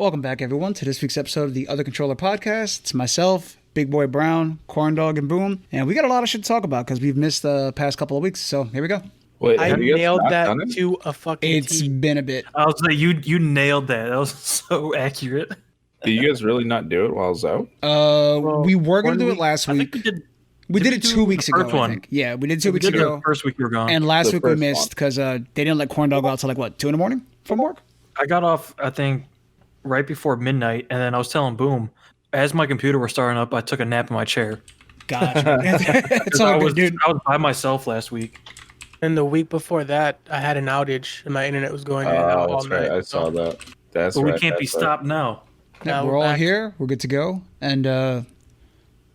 Welcome back, everyone, to this week's episode of the Other Controller Podcast. It's myself, Big Boy Brown, Corn Dog, and Boom. And we got a lot of shit to talk about because we've missed the past couple of weeks. So here we go. Wait, I have you guys nailed not that done it? to a fucking It's T. been a bit. I was like, you nailed that. That was so accurate. Did you guys really not do it while I was out? We were going to do it last I week. think we did. We did it we do 2 weeks the ago, first I one? think. Yeah, we did 2 We weeks did it ago. the first week we were gone. And last The week we first missed because they didn't let Corn Dog out till like, what, 2 in the morning from work? I got off, I think, right before midnight, and then I was telling Boom, as my computer was starting up, I took a nap in my chair. Gotcha. It's 'Cause all I good, was, dude. I was by myself last week. And the week before that, I had an outage and my internet was going in and out all That's right. night. I saw that. That's But right. we can't be that's right. stopped now. Yeah, Now we're we're all back. here. We're good to go. And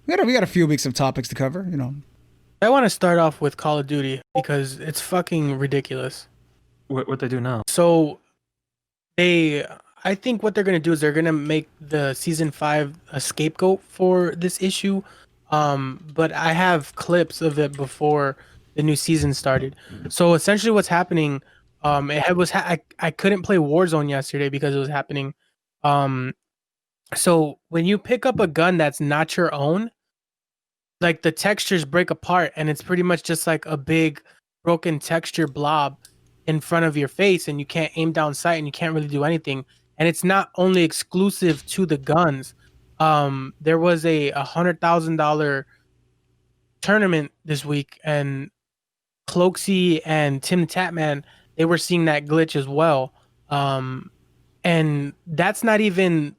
we got a few weeks of topics to cover, you know. I want to start off with Call of Duty because it's fucking ridiculous. What they do now? So I think what they're going to do is they're going to make the season 5 a scapegoat for this issue. But I have clips of it before the new season started. So essentially what's happening, I couldn't play Warzone yesterday because it was happening. So when you pick up a gun that's not your own, like the textures break apart and it's pretty much just like a big broken texture blob in front of your face, and you can't aim down sight and you can't really do anything. And it's not only exclusive to the guns. There was a $100,000 tournament this week, and Cloaksy and Tim the Tatman, they were seeing that glitch as well. And that's not even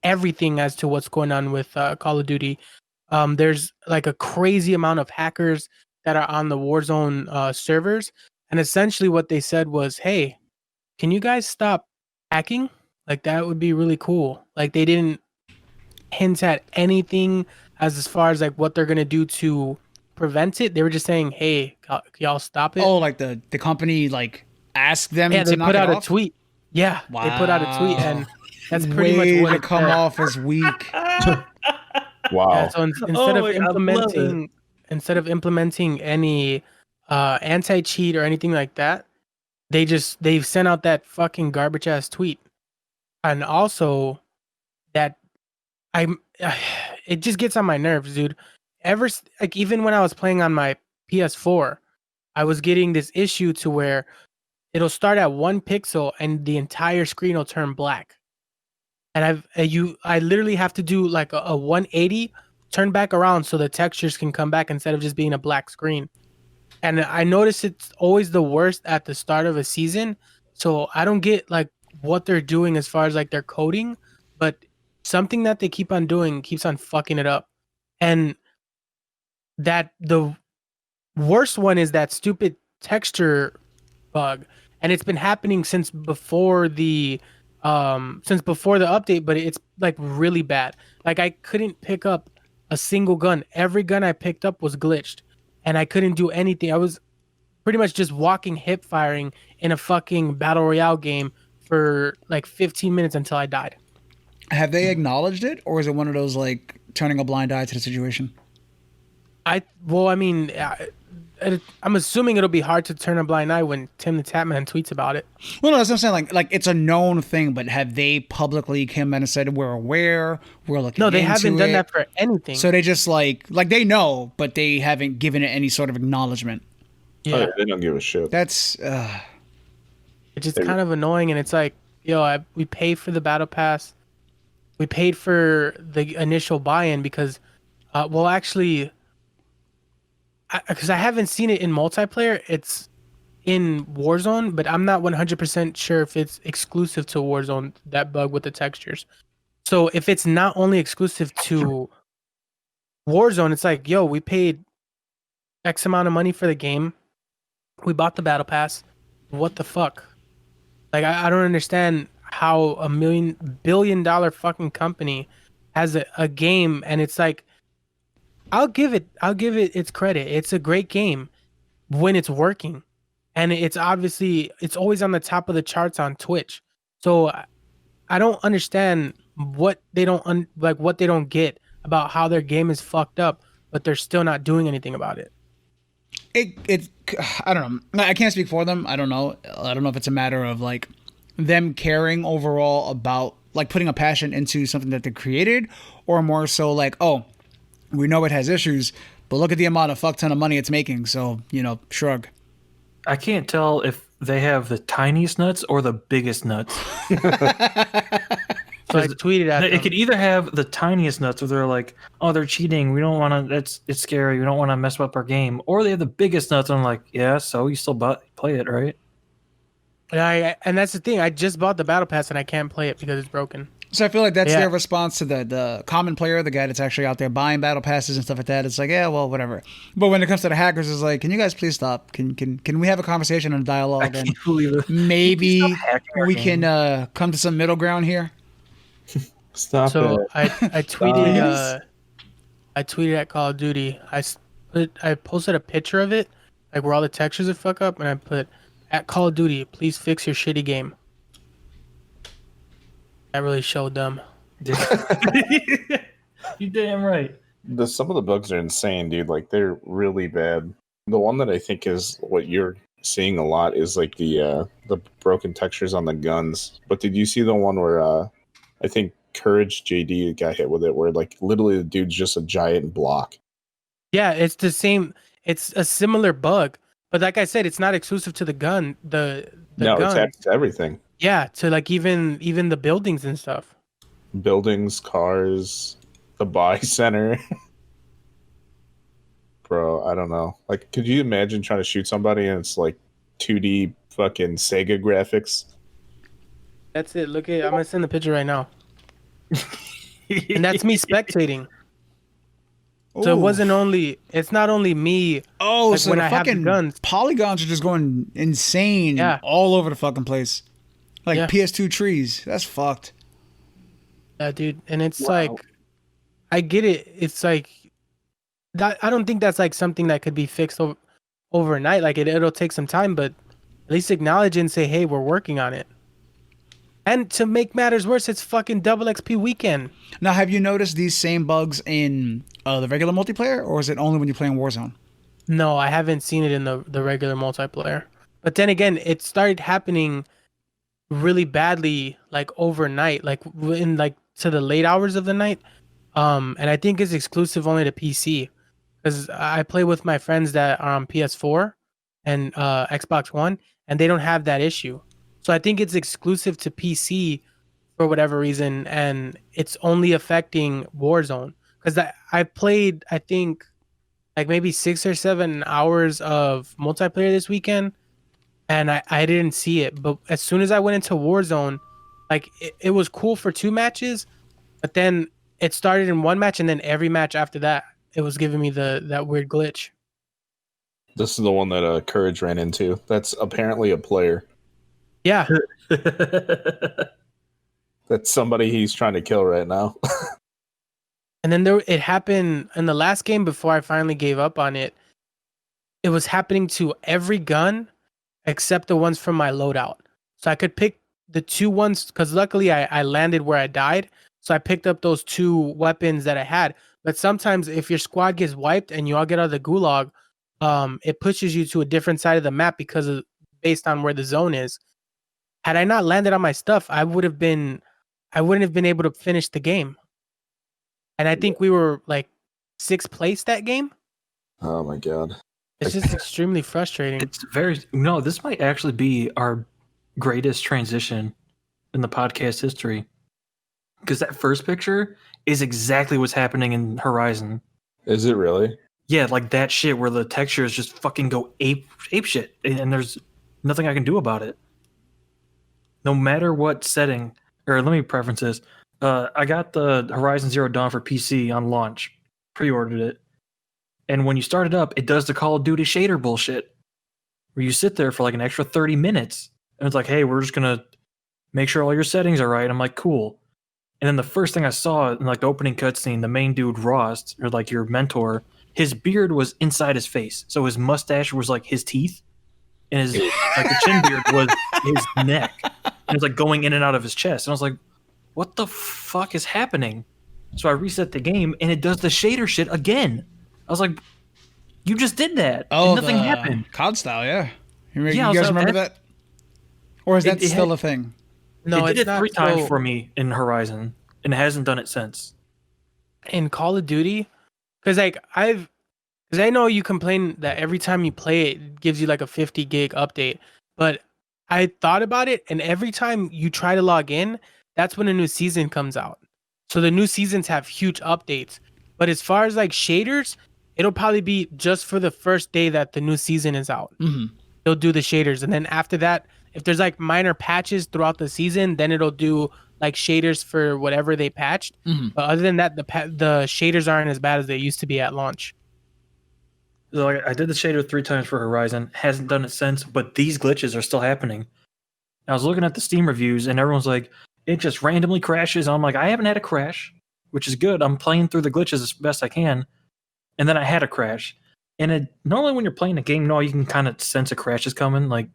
everything as to what's going on with Call of Duty. There's like a crazy amount of hackers that are on the Warzone servers. And essentially what they said was, hey, can you guys stop hacking? Like, that would be really cool. Like, they didn't hint at anything as far as like what they're going to do to prevent it. They were just saying, hey, y'all stop it. Oh, like the company like asked them yeah, to they knock put it out a off? tweet. Yeah, they put out a tweet, and that's pretty Way much what to it come said. off as weak. Wow. Yeah, so instead Oh of my God, I love implementing any anti-cheat or anything like that, they've sent out that fucking garbage ass tweet. And also that it just gets on my nerves, dude. Like, even when I was playing on my PS4, I was getting this issue to where it'll start at 1 pixel and the entire screen will turn black. And I literally have to do like a 180, turn back around so the textures can come back instead of just being a black screen. And I notice it's always the worst at the start of a season. So I don't get like what they're doing as far as like their coding, but something that they keep on doing keeps on fucking it up. And that the worst one is that stupid texture bug. And it's been happening since before the update, but it's like really bad. Like, I couldn't pick up a single gun. Every gun I picked up was glitched, and I couldn't do anything. I was pretty much just walking hip firing in a fucking battle royale game for like 15 minutes until I died. Have they acknowledged it, or is it one of those like turning a blind eye to the situation? I'm assuming it'll be hard to turn a blind eye when Tim the Tatman tweets about it. Well, no, that's what I'm saying. Like it's a known thing, but have they publicly come in and said we're aware, we're looking? No, they into haven't done it? that for anything. So they just like they know, but they haven't given it any sort of acknowledgement. yeah. Oh, yeah, they don't give a shit. That's It's just kind of annoying, and it's like, we paid for the battle pass, we paid for the initial buy-in because, because I haven't seen it in multiplayer. It's in Warzone, but I'm not 100% sure if it's exclusive to Warzone, that bug with the textures. So if it's not only exclusive to Warzone, it's like, we paid X amount of money for the game, we bought the battle pass. What the fuck? Like, I don't understand how a billion-dollar fucking company has a game, and it's like, I'll give it its credit. It's a great game when it's working, and it's always on the top of the charts on Twitch. So I don't understand what they don't get about how their game is fucked up, but they're still not doing anything about it. I don't know. I can't speak for them. I don't know if it's a matter of like them caring overall about like putting a passion into something that they created, or more so like, oh, we know it has issues, but look at the amount of fuck ton of money it's making. So, shrug. I can't tell if they have the tiniest nuts or the biggest nuts. So I tweeted at them. It could either have the tiniest nuts where they're like, oh, they're cheating. We don't want to, it's scary. We don't want to mess up our game. Or they have the biggest nuts. And I'm like, yeah, so you still play it, right? And that's the thing. I just bought the battle pass and I can't play it because it's broken. So I feel like that's their response to the common player, the guy that's actually out there buying battle passes and stuff like that. It's like, yeah, well, whatever. But when it comes to the hackers, it's like, can you guys please stop? Can we have a conversation and a dialogue? And maybe we can come to some middle ground here. Stop so it. I tweeted I tweeted at Call of Duty. I posted a picture of it, like where all the textures are fuck up, and I put at Call of Duty, please fix your shitty game. That really showed them. You damn right. Some of the bugs are insane, dude. Like, they're really bad. The one that I think is what you're seeing a lot is like the broken textures on the guns. But did you see the one where I think Courage JD got hit with it, where like literally the dude's just a giant block? Yeah, it's the same. It's a similar bug, but like I said, it's not exclusive to the gun. The No, gun. it's happens to everything. Yeah, to like even the buildings and stuff. Buildings, cars, the buy center. Bro, I don't know. Like, could you imagine trying to shoot somebody and it's like 2D fucking Sega graphics? That's it. Look at I'm gonna send the picture right now. And that's me spectating. So it's not only me. Oh, like so when the I have the fucking guns. polygons are just going insane all over the fucking place. Like PS2 trees. That's fucked. Yeah, dude. And it's like, I get it. It's like, that. I don't think that's like something that could be fixed overnight. Like it'll take some time, but at least acknowledge and say, hey, we're working on it. And to make matters worse, it's fucking double XP weekend. Now, have you noticed these same bugs in the regular multiplayer, or is it only when you play in Warzone? No, I haven't seen it in the regular multiplayer. But then again, it started happening really badly, like overnight, like in like to the late hours of the night. And I think it's exclusive only to PC, because I play with my friends that are on PS4 and Xbox One, and they don't have that issue. So I think it's exclusive to PC for whatever reason, and it's only affecting Warzone. Because I played, I think, like maybe 6 or 7 hours of multiplayer this weekend, and I didn't see it. But as soon as I went into Warzone, like it was cool for 2 matches, but then it started in 1 match, and then every match after that, it was giving me that weird glitch. This is the one that Courage ran into. That's apparently a player. Yeah. That's somebody he's trying to kill right now. And then it happened in the last game before I finally gave up on it. It was happening to every gun except the ones from my loadout. So I could pick the 2 ones, because luckily I landed where I died. So I picked up those 2 weapons that I had. But sometimes if your squad gets wiped and you all get out of the gulag, it pushes you to a different side of the map based on where the zone is. Had I not landed on my stuff, I wouldn't have been able to finish the game. And I think we were like 6th place that game. Oh my god. It's just extremely frustrating. This might actually be our greatest transition in the podcast history. Because that first picture is exactly what's happening in Horizon. Is it really? Yeah, like that shit where the textures just fucking go ape shit, and there's nothing I can do about it. No matter what setting, or let me preference this. I got the Horizon Zero Dawn for PC on launch, pre-ordered it, and when you start it up, it does the Call of Duty shader bullshit, where you sit there for like an extra 30 minutes, and it's like, hey, we're just gonna make sure all your settings are right. I'm like, cool. And then the first thing I saw in like the opening cutscene, the main dude Rost, or like your mentor, his beard was inside his face, so his mustache was like his teeth, and his like the chin beard was his neck. It was like going in and out of his chest. And I was like, what the fuck is happening? So I reset the game and it does the shader shit again. I was like, you just did that. Oh, and nothing happened. COD style, yeah. You Yeah, guys remember that? Or is that still a thing? No, it did it's it not. 3 times So for me in Horizon, and it hasn't done it since. in Call of Duty, because I know you complain that every time you play it, it gives you like a 50 gig update, but I thought about it, and every time you try to log in, that's when a new season comes out. So the new seasons have huge updates. But as far as like shaders, it'll probably be just for the first day that the new season is out. Mm-hmm. They'll do the shaders, and then after that, if there's like minor patches throughout the season, then it'll do like shaders for whatever they patched. Mm-hmm. But other than that, the shaders aren't as bad as they used to be at launch. So I did the shader 3 times for Horizon, hasn't done it since, but these glitches are still happening. I was looking at the Steam reviews, and everyone's like, it just randomly crashes. I'm like, I haven't had a crash, which is good. I'm playing through the glitches as best I can. And then I had a crash. And normally when you're playing a game, you can kind of sense a crash is coming. Like,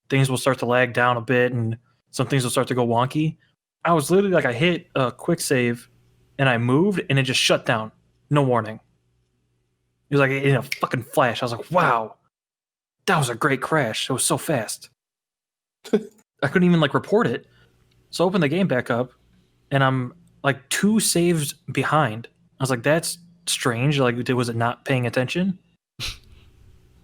things will start to lag down a bit, and some things will start to go wonky. I was literally like, I hit a quick save, and I moved, and it just shut down. No warning. It was like in a fucking flash. I was like, wow, that was a great crash. It was so fast. I couldn't even like report it. So I opened the game back up, and I'm like 2 saves behind. I was like, that's strange. Like, was it not paying attention?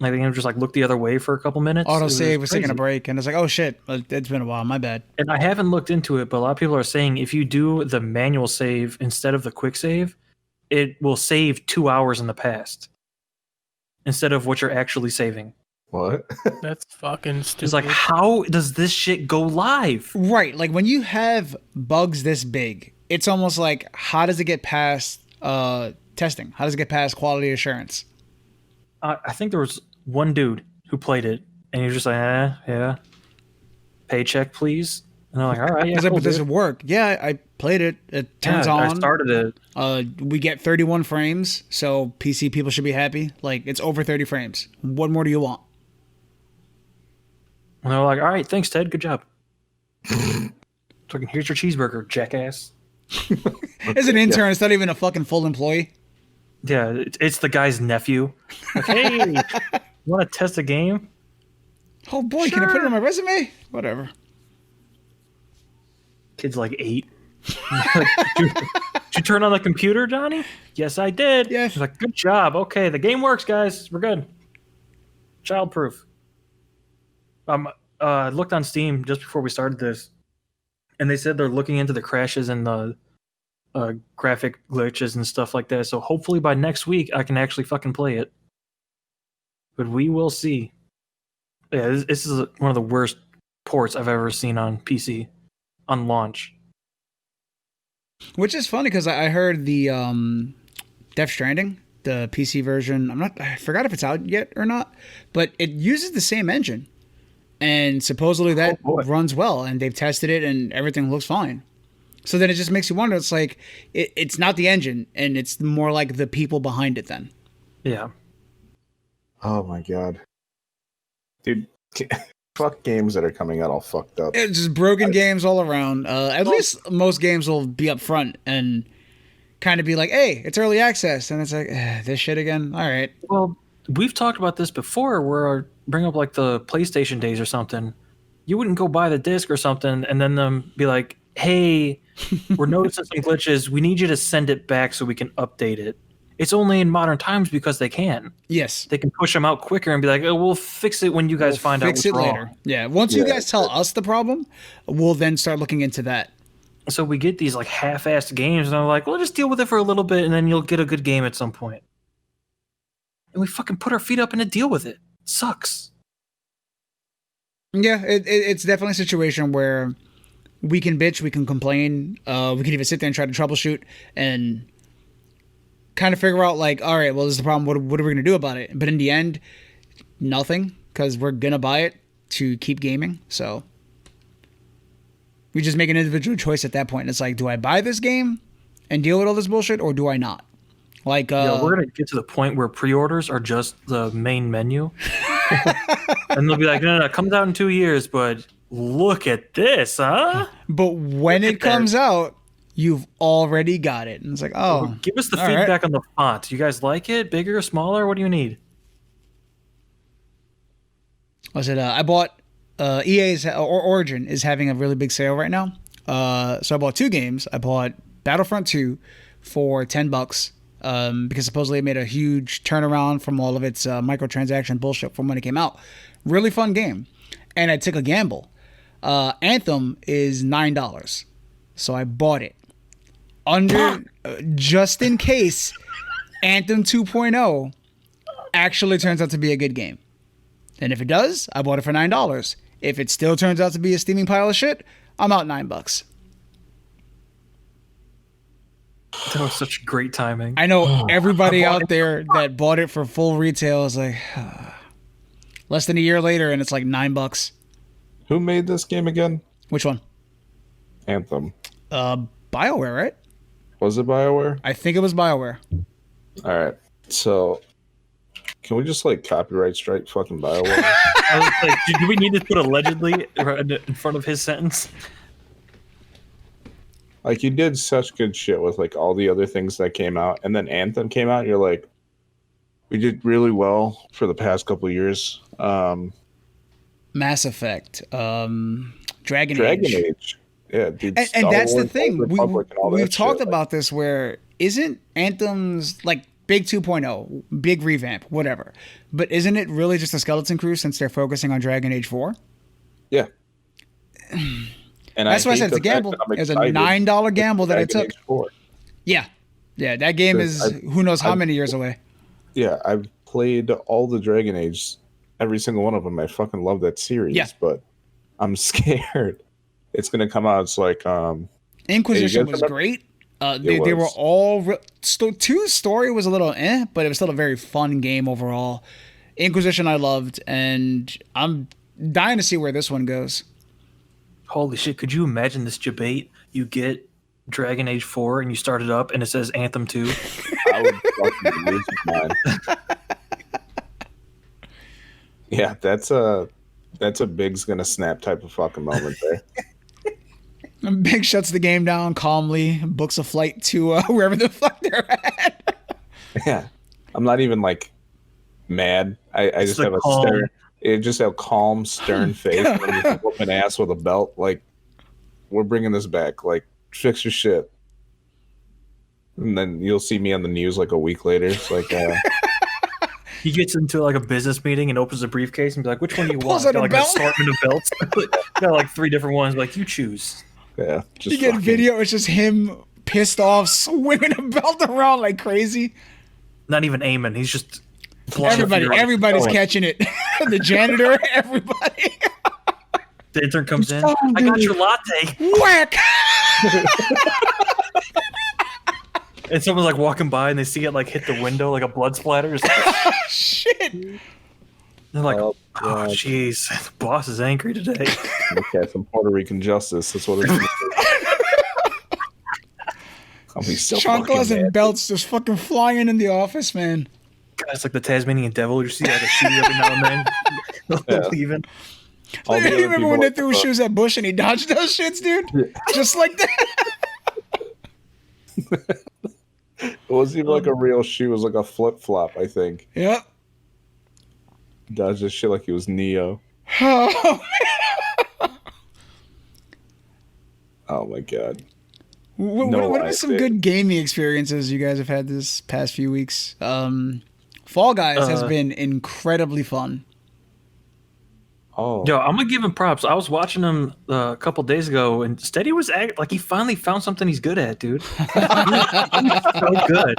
Like, the game just like looked the other way for a couple minutes. Autosave was taking a break, and it's like, oh shit, it's been a while. My bad. And I haven't looked into it, but a lot of people are saying if you do the manual save instead of the quick save, it will save 2 hours in the past instead of what you're actually saving. What? That's fucking stupid. It's like, how does this shit go live? Right. Like when you have bugs this big, it's almost like, how does it get past testing? How does it get past quality assurance? I think there was one dude who played it, and he was just like, yeah, paycheck, please. And I'm like, all right, yeah, cool, but does it work? Yeah, I played it. It turns on. I started it. We get 31 frames, so PC people should be happy. Like, it's over 30 frames. What more do you want? And they're like, all right, thanks, Ted. Good job. Here's your cheeseburger, jackass. As an intern, it's not even a fucking full employee. Yeah, it's the guy's nephew. Like, hey, you want to test a game? Oh boy, Can I put it on my resume? Whatever. Kid's like 8. Did you turn on the computer, Johnny? Yes, I did. Yes. He's like, good job. Okay, the game works, guys. We're good. Childproof. I looked on Steam just before we started this, and they said they're looking into the crashes and the graphic glitches and stuff like that. So hopefully by next week I can actually fucking play it. But we will see. Yeah, this is one of the worst ports I've ever seen on PC on launch. Which is funny because I heard the Death Stranding, the PC version. I forgot if it's out yet or not, but it uses the same engine, and supposedly that runs well. And they've tested it, and everything looks fine. So then it just makes you wonder. It's like it's not the engine, and it's more like the people behind it. Then, yeah. Oh my god, dude! Fuck games that are coming out all fucked up. It's just broken games all around. At least most games will be up front and kind of be like, "Hey, it's early access," and it's like, "This shit again." All right. Well, we've talked about this before. Where I bring up like the PlayStation days or something. You wouldn't go buy the disc or something, and then them be like, hey, we're noticing some glitches. We need you to send it back so we can update it. It's only in modern times because they can. Yes. They can push them out quicker and be like, oh, we'll fix it when you guys find out what's wrong. Later. Yeah. Once you guys tell us the problem, we'll then start looking into that. So we get these like half-assed games, and I'm like, well, just deal with it for a little bit, and then you'll get a good game at some point. And we fucking put our feet up and deal with it. Sucks. Yeah, it's definitely a situation where we can bitch, we can complain, we can even sit there and try to troubleshoot and kind of figure out like, all right, well, this is the problem. What are we going to do about it? But in the end, nothing, because we're going to buy it to keep gaming. So we just make an individual choice at that point. And it's like, do I buy this game and deal with all this bullshit, or do I not? Like, yeah, we're going to get to the point where pre-orders are just the main menu. And they'll be like, no, it comes out in 2 years, but look at this, huh? But when it comes out, you've already got it. And it's like, oh. Give us the feedback on the font. You guys like it? Bigger or smaller? What do you need? I said, I bought EA's or Origin is having a really big sale right now. So I bought 2 games. I bought Battlefront 2 for $10 because supposedly it made a huge turnaround from all of its microtransaction bullshit from when it came out. Really fun game. And I took a gamble. Anthem is $9. So I bought it. Just in case Anthem 2.0 actually turns out to be a good game. And if it does, I bought it for $9. If it still turns out to be a steaming pile of shit, I'm out $9. That was such great timing. I know everybody out there that bought it for full retail is like less than a year later, and it's like $9. Who made this game again? Which one? Anthem. BioWare, right? Was it BioWare? I think it was BioWare. All right. So, can we just like copyright strike fucking BioWare? I was like, do we need to put allegedly in front of his sentence? Like, you did such good shit with like all the other things that came out, and then Anthem came out. You're like, we did really well for the past couple of years. Mass Effect, Dragon Age. Yeah, dude. And that's the thing. We've talked about this where isn't Anthem's like big 2.0, big revamp, whatever. But isn't it really just a skeleton crew since they're focusing on Dragon Age 4? Yeah. And that's why I said it's a gamble. It's a $9 gamble that I took. Yeah. Yeah, that game is who knows how many years away. Yeah, I've played all the Dragon Age, every single one of them. I fucking love that series. Yeah. But I'm scared. It's going to come out. It's like... Inquisition was great. They were all... 2 story was a little but it was still a very fun game overall. Inquisition I loved, and I'm dying to see where this one goes. Holy shit, could you imagine this debate? You get Dragon Age 4 and you start it up and it says Anthem 2. I would fucking lose my mind. Yeah, that's a Big's gonna snap type of fucking moment there. Big shuts the game down calmly, books a flight to wherever the fuck they're at. Yeah, I'm not even like mad. I just have a stern. It just a calm, stern face. And just whooping ass with a belt. Like, we're bringing this back. Like, fix your shit. And then you'll see me on the news like a week later. It's like, he gets into like a business meeting and opens a briefcase and be like, "Which one do you want?" Got like an assortment of belts. Got like 3 different ones. Like, you choose. Yeah. Just you get a video. It's just him pissed off, swinging a belt around like crazy. Not even aiming. He's just. Everybody's catching it. The janitor, everybody. The intern comes in. I got your latte. Whack! And someone's like walking by and they see it like hit the window like a blood splatter. It's like, shit. They're like, oh jeez, the boss is angry today. Okay, some Puerto Rican justice. That's what it's. I'll be so chanclas and belts just fucking flying in the office, man. God, it's like the Tasmanian devil. You see like a shoe every now and then. Leaving. You remember when they threw shoes at Bush and he dodged those shits, dude? Yeah. Just like that. It wasn't even like a real shoe. It was like a flip-flop, I think. Yep. Dodged this shit like he was Neo. Oh my god. What are some good gaming experiences you guys have had this past few weeks? Fall Guys has been incredibly fun. Oh, yo, I'm gonna give him props. I was watching him a couple days ago, and Steady was like he finally found something he's good at, dude. He's so good.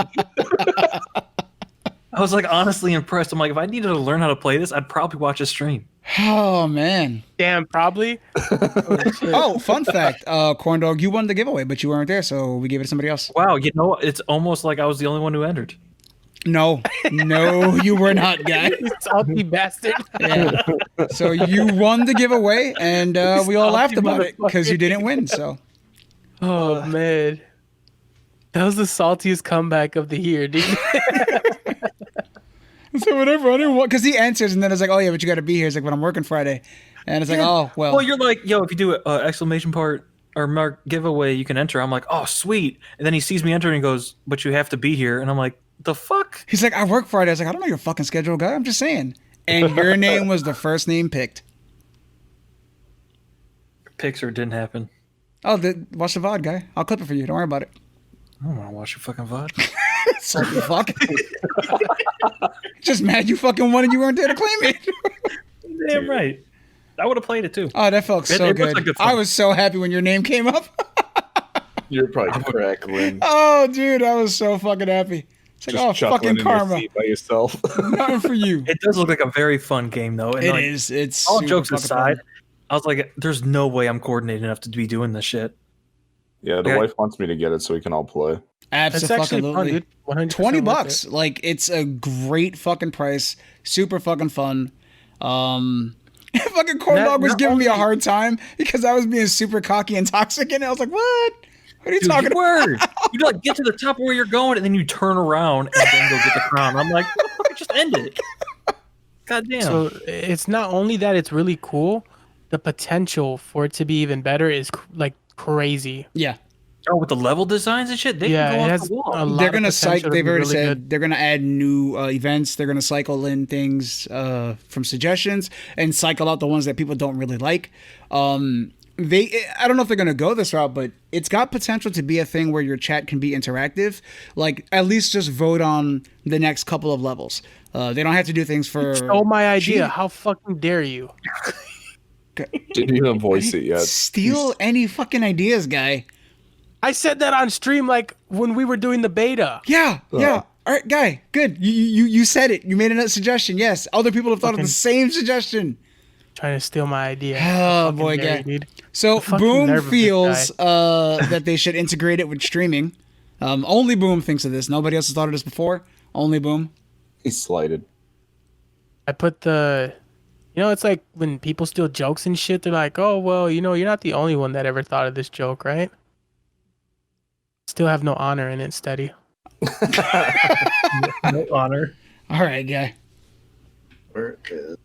I was like honestly impressed. I'm like, if I needed to learn how to play this, I'd probably watch a stream. Oh man, damn, probably. Oh, fun fact, Corn Dog, you won the giveaway, but you weren't there, so we gave it to somebody else. Wow, you know, it's almost like I was the only one who entered. No, you were not, guy. Salty bastard. Yeah. So you won the giveaway, and we all laughed about it because you didn't win. So. Oh man, that was the saltiest comeback of the year, dude. So whatever, I didn't want because he answers, and then it's like, oh yeah, but you got to be here. It's like, when I'm working Friday, and it's like, oh well. Well, you're like, yo, if you do an exclamation part or mark giveaway, you can enter. I'm like, oh sweet, and then he sees me enter and he goes, but you have to be here, and I'm like. The fuck? He's like, I work Friday. I was like, I don't know your fucking schedule, guy. I'm just saying. And your name was the first name picked. pics or it didn't happen. Oh, watch the VOD, guy. I'll clip it for you. Don't worry about it. I don't want to watch your fucking VOD. Salty fuck. Just mad you fucking won and you weren't there to claim it. Damn right. I would have played it too. Oh, that felt so good. Like I was so happy when your name came up. You're probably crackling. Oh, dude, I was so fucking happy. It's like, just fucking karma. in your seat by yourself. Nothing for you. It does look like a very fun game, though. And it is. It's all jokes aside. Fun. I was like, "There's no way I'm coordinated enough to be doing this shit." Yeah, the wife wants me to get it so we can all play. Absolutely. $20. Like, it's a great fucking price. Super fucking fun. Fucking Corndog was giving me a hard time because I was being super cocky and toxic, and I was like, "What? What are you talking about?" You like get to the top of where you're going, and then you turn around and then go get the crown. I'm like, just end it. God damn. So it's not only that it's really cool, the potential for it to be even better is like crazy. Yeah. Oh, with the level designs and shit, they can go off the wall. They're gonna cycle. They've already said they're gonna add new events. They're gonna cycle in things from suggestions and cycle out the ones that people don't really like. I don't know if they're gonna go this route, but it's got potential to be a thing where your chat can be interactive. Like, at least just vote on the next couple of levels. They don't have to do things for. Stole my idea. How fucking dare you? Didn't even voice it yet. Steal any fucking ideas, guy. I said that on stream, like when we were doing the beta. Yeah. All right, guy. Good. You said it. You made a suggestion. Yes. Other people have thought of the same suggestion. Trying to steal my idea. Oh boy, guy. So Boom feels that they should integrate it with streaming. Only Boom thinks of this. Nobody else has thought of this before. Only Boom. He's slighted. I put it's like when people steal jokes and shit, they're like, "Oh, well, you're not the only one that ever thought of this joke, right?" Still have no honor in it, steady. No honor. All right, guy.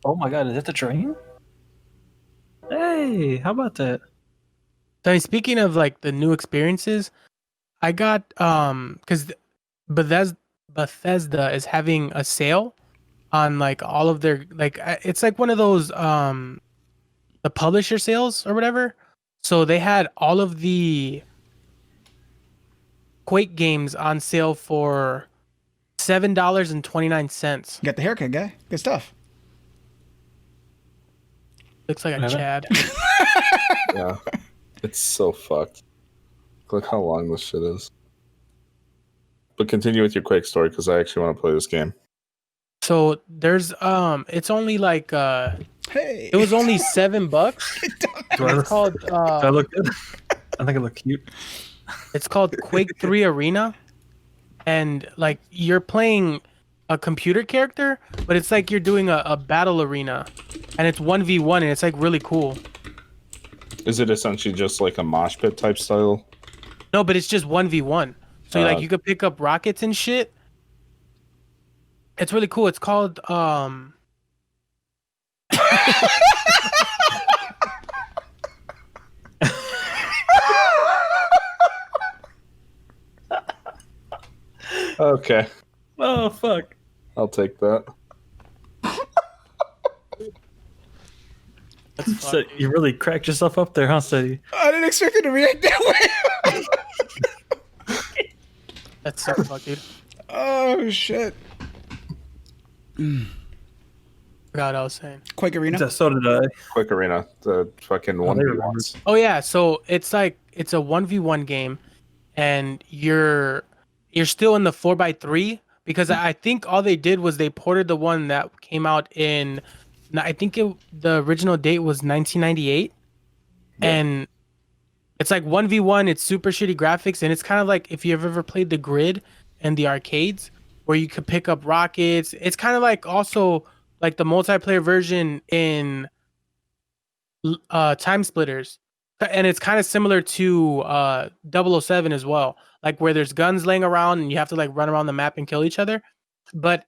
Oh my god, is that the train? Hey, how about that? So speaking of like the new experiences, I got because Bethesda is having a sale on like all of their it's like one of those the publisher sales or whatever. So they had all of the Quake games on sale for $7.29. You got the haircut, guy. Good stuff. Looks like a Chad. Yeah. It's so fucked. Look how long this shit is. But continue with your Quake story because I actually want to play this game. So there's it's only like hey, it was only $7. It's called do I look good? I think I look cute. It's called Quake 3 Arena, and like you're playing a computer character, but it's like you're doing a battle arena, and it's 1v1, and it's like really cool. Is it essentially just like a mosh pit type style? No, but it's just 1v1. So like you could pick up rockets and shit. It's really cool. It's called Okay. Oh fuck. I'll take that. So you really cracked yourself up there, huh, Steady? I didn't expect it to react that way. That's so fuck, dude. Oh shit. Forgot what I was saying. Quake Arena. So did I. Quake Arena, the fucking 1v1s. Oh yeah, so it's a 1v1 game, and you're still in the 4x3 because I think all they did was they ported the one that came out in, I think the original date was 1998, and it's like 1v1. It's super shitty graphics, and it's kind of like if you've ever played the Grid in the arcades where you could pick up rockets. It's kind of like also like the multiplayer version in Time Splitters. And it's kind of similar to 007 as well, like where there's guns laying around and you have to like run around the map and kill each other. But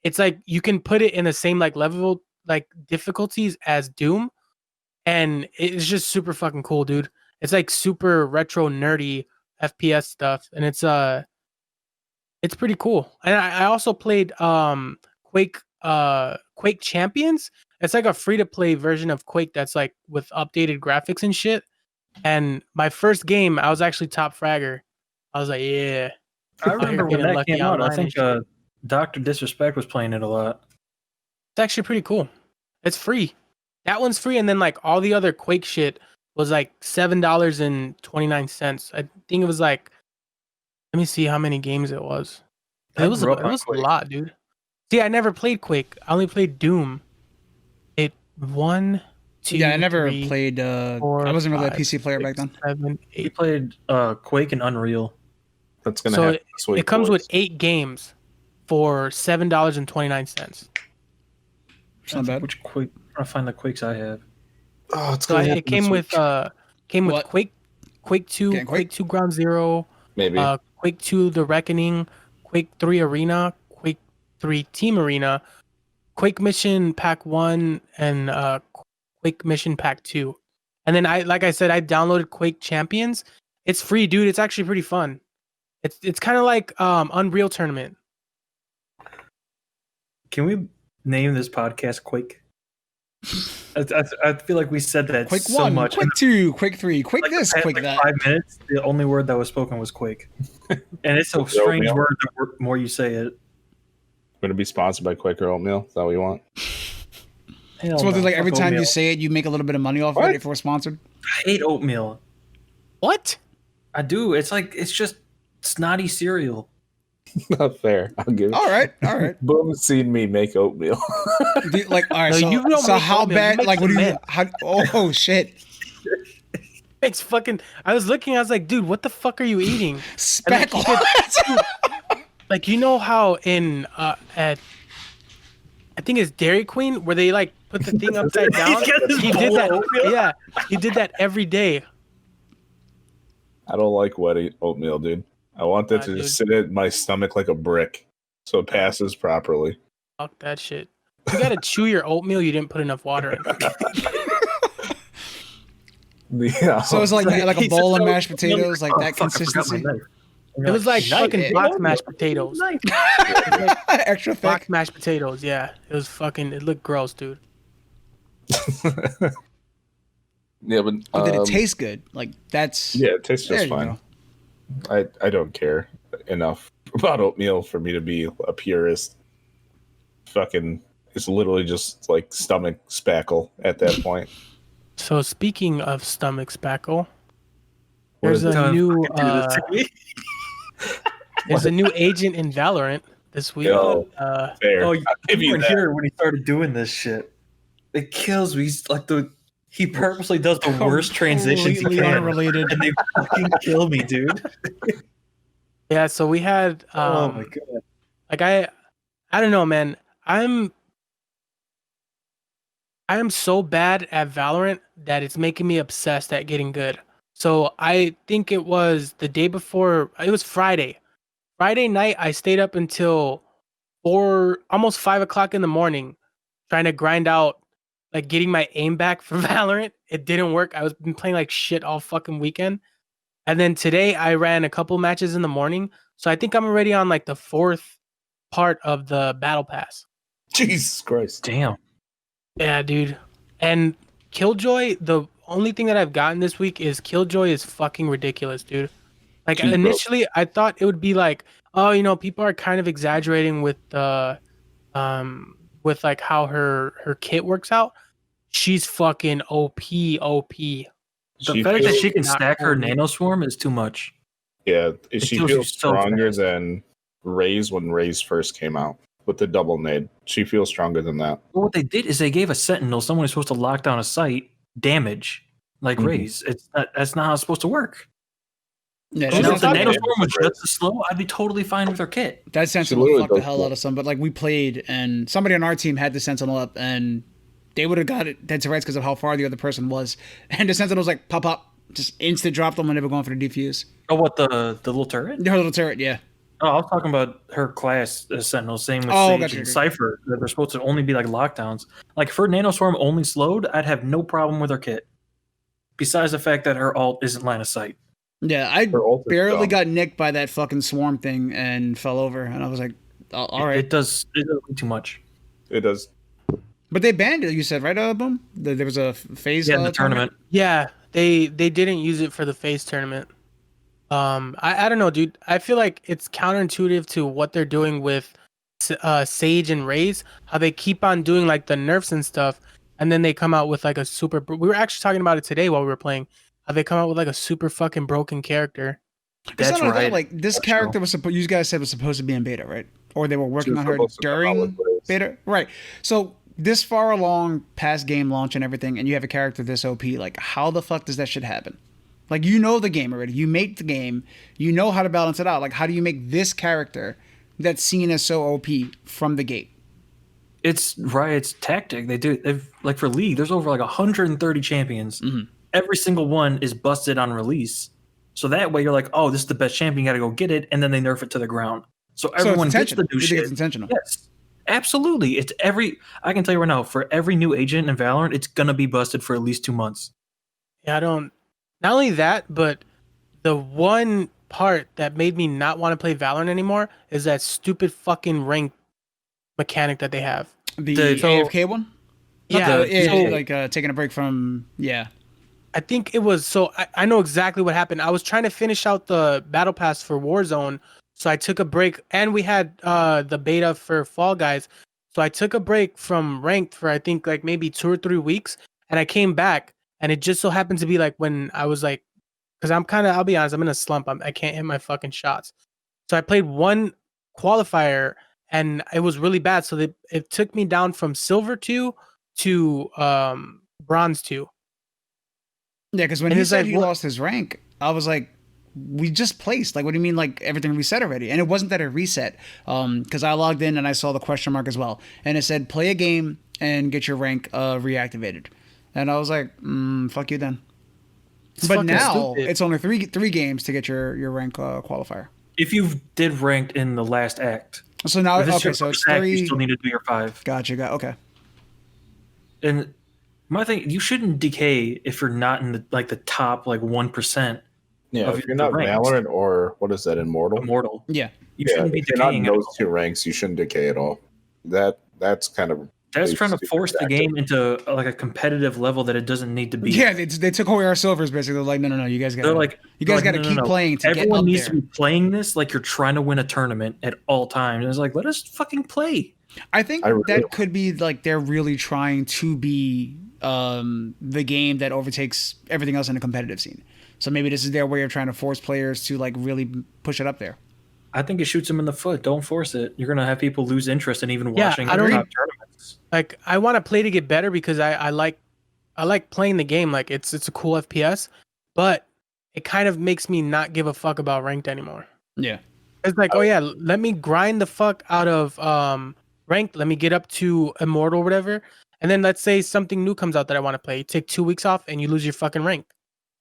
it's like you can put it in the same like level, like difficulties as Doom, and it's just super fucking cool, dude. It's like super retro nerdy FPS stuff, and it's pretty cool. And I also played Quake Champions, It's like a free to play version of Quake that's like with updated graphics and shit. And my first game, I was actually top fragger. I was like, yeah. I remember when that came out. I think Dr. Disrespect was playing it a lot. It's actually pretty cool. It's free. That one's free, and then like all the other Quake shit was like $7.29. I think it was like, let me see how many games it was. It was a lot, dude. See, I never played Quake. I only played Doom. It 1, 2. Yeah, I never 3, played. 4, I wasn't really 5, a PC player 6, back then. 7, 8. He played Quake and Unreal. That's gonna happen this week. It comes with 8 games for $7.29. It's not bad. Which Quake? I'm trying to find the Quakes I have. Oh, it's So gonna it came with Quake 2, Getting Quake 2 Ground Zero, maybe. Quake 2 The Reckoning, Quake 3 Arena, Quake 3 Team Arena, Quake Mission Pack 1, and Quake Mission Pack 2. And then like I said, I downloaded Quake Champions. It's free, dude. It's actually pretty fun. It's kind of like Unreal Tournament. Can we name this podcast Quake? I feel like we said that Quake so 1, much. Quake 2, Quake 3, Quake Like this, Quake that. 5 minutes, the only word that was spoken was Quake. And it's a strange word the more you say it. Going to be sponsored by Quaker Oatmeal. Is that what you want? So like every time you say it, you make a little bit of money off of it if we're sponsored? I hate oatmeal. What? I do. It's just snotty cereal. Not fair. I'll give it. All right. Boom, seen me make oatmeal. Like, all right, No, you don't so make how oatmeal, bad? you make Like, what do you? cement. Oh shit! It's fucking. I was looking. I was like, dude, what the fuck are you eating? Speckle. Like, you know how in at I think it's Dairy Queen where they like put the thing upside down. He did that. Yeah, he did that every day. I don't like wet oatmeal, dude. I want that to just sit in my stomach like a brick, so it passes properly. Fuck that shit. You gotta chew your oatmeal. You didn't put enough water in. Yeah. So it's like a bowl of mashed potatoes, like that consistency. It was like fucking box mashed potatoes. Extra thick. Box mashed potatoes. Yeah, it was fucking. It looked gross, dude. Yeah, but did it taste good? Like that's it tastes just fine. I don't care enough about oatmeal for me to be a purist. Fucking, it's literally just like stomach spackle at that point. So speaking of stomach spackle, there's a new agent in Valorant this week. Fair. Oh, you weren't here when he started doing this shit. It kills me. He's like he purposely does the worst transitions he can, unrelated. and they fucking kill me, dude. Yeah, so we had oh my god. Like I don't know, man. I am so bad at Valorant that it's making me obsessed at getting good. So I think it was the day before, it was Friday. Friday night, I stayed up until almost 5 o'clock in the morning trying to grind out, like getting my aim back for Valorant. It didn't work. I was been playing like shit all fucking weekend. And then today I ran a couple matches in the morning. So I think I'm already on like the 4th part of the battle pass. Jesus Christ. Damn. Yeah, dude. And Killjoy, the only thing that I've gotten this week is Killjoy is fucking ridiculous, dude. Like initially I thought it would be like, oh, you know, people are kind of exaggerating with with like how her kit works out. She's fucking OP. The fact that she can stack her nanoswarm is too much. Yeah, she feels stronger than Raze when Raze first came out with the double nade. She feels stronger than that. Well, what they did is they gave a sentinel, someone who's supposed to lock down a site, damage like Raze. That's not how it's supposed to work. Yeah, if the nanoswarm was just as slow, I'd be totally fine with her kit. That sentinel would fuck the hell out of some. But like we played, and somebody on our team had the sentinel up, and they would have got it dead to rights because of how far the other person was. And the sentinel was like pop, just instant drop them when they were going for the defuse. Oh, what the little turret? Her little turret, yeah. Oh, I was talking about her class sentinel. Same with Sage and Cypher. That they're supposed to only be like lockdowns. Like if her nanoswarm only slowed, I'd have no problem with her kit. Besides the fact that her ult isn't line of sight. Yeah, I barely got nicked by that fucking swarm thing and fell over, and I was like, all right. It does too much. It does. But they banned it. You said right, Boom. There was a phase. Yeah, in the tournament. Yeah, they didn't use it for the phase tournament. I don't know, dude. I feel like it's counterintuitive to what they're doing with Sage and Raze. How they keep on doing like the nerfs and stuff, and then they come out with like a super. We were actually talking about it today while we were playing. How they come out with like a super fucking broken character. That's right. That, like this character was supposed. You guys said was supposed to be in beta, right? Or they were working on her during beta, right? So this far along past game launch and everything, and you have a character this OP. Like, how the fuck does that shit happen? Like, you know the game already. You make the game. You know how to balance it out. Like, how do you make this character that's seen as so OP from the gate? It's Riot's tactic. They do. They've like for League. There's over like 130 champions. Mm-hmm. Every single one is busted on release. So that way you're like, oh, this is the best champion. You got to go get it, and then they nerf it to the ground. So everyone gets the new shit. It's intentional. Yes, absolutely. It's every. I can tell you right now, for every new agent in Valorant, it's gonna be busted for at least 2 months. Yeah, I don't. Not only that, but the one part that made me not want to play Valorant anymore is that stupid fucking rank mechanic that they have. The AFK one? Yeah. Taking a break from, yeah. I think it was, so I know exactly what happened. I was trying to finish out the battle pass for Warzone, so I took a break, and we had the beta for Fall Guys. So I took a break from ranked for I think like maybe 2 or 3 weeks, and I came back. And it just so happened to be like when I was like, because I'll be honest, I'm in a slump. I can't hit my fucking shots. So I played one qualifier and it was really bad. So it took me down from silver 2 to bronze 2. Yeah, because when he said he lost his rank, I was like, we just placed. Like, what do you mean, like, everything reset already? And it wasn't that it reset. Because I logged in and I saw the question mark as well. And it said, play a game and get your rank reactivated. And I was like, fuck you then. But now it's only three games to get your rank qualifier. If you did ranked in the last act. So now, okay, so it's 3. You still need to do your 5. Gotcha. Okay. And my thing, you shouldn't decay if you're not in the top 1%. Yeah, if you're not Valorant or what is that, Immortal? Yeah. You shouldn't be decaying. If you're not in those 2 ranks, you shouldn't decay at all. That's kind of. That's trying to force the game into a competitive level that it doesn't need to be. Yeah, they took away our silvers basically. They're like, no, you guys got to keep playing. Everyone needs to be playing this like you're trying to win a tournament at all times. And it's like, let us fucking play. I think that could be like they're really trying to be the game that overtakes everything else in the competitive scene. So maybe this is their way of trying to force players to like really push it up there. I think it shoots them in the foot. Don't force it. You're gonna have people lose interest in even watching top tournaments. Like, I want to play to get better because I like playing the game. Like, it's a cool FPS, but it kind of makes me not give a fuck about ranked anymore. Yeah, it's like, oh yeah, let me grind the fuck out of ranked. Let me get up to Immortal or whatever, and then let's say something new comes out that I want to play. You take 2 weeks off and you lose your fucking rank.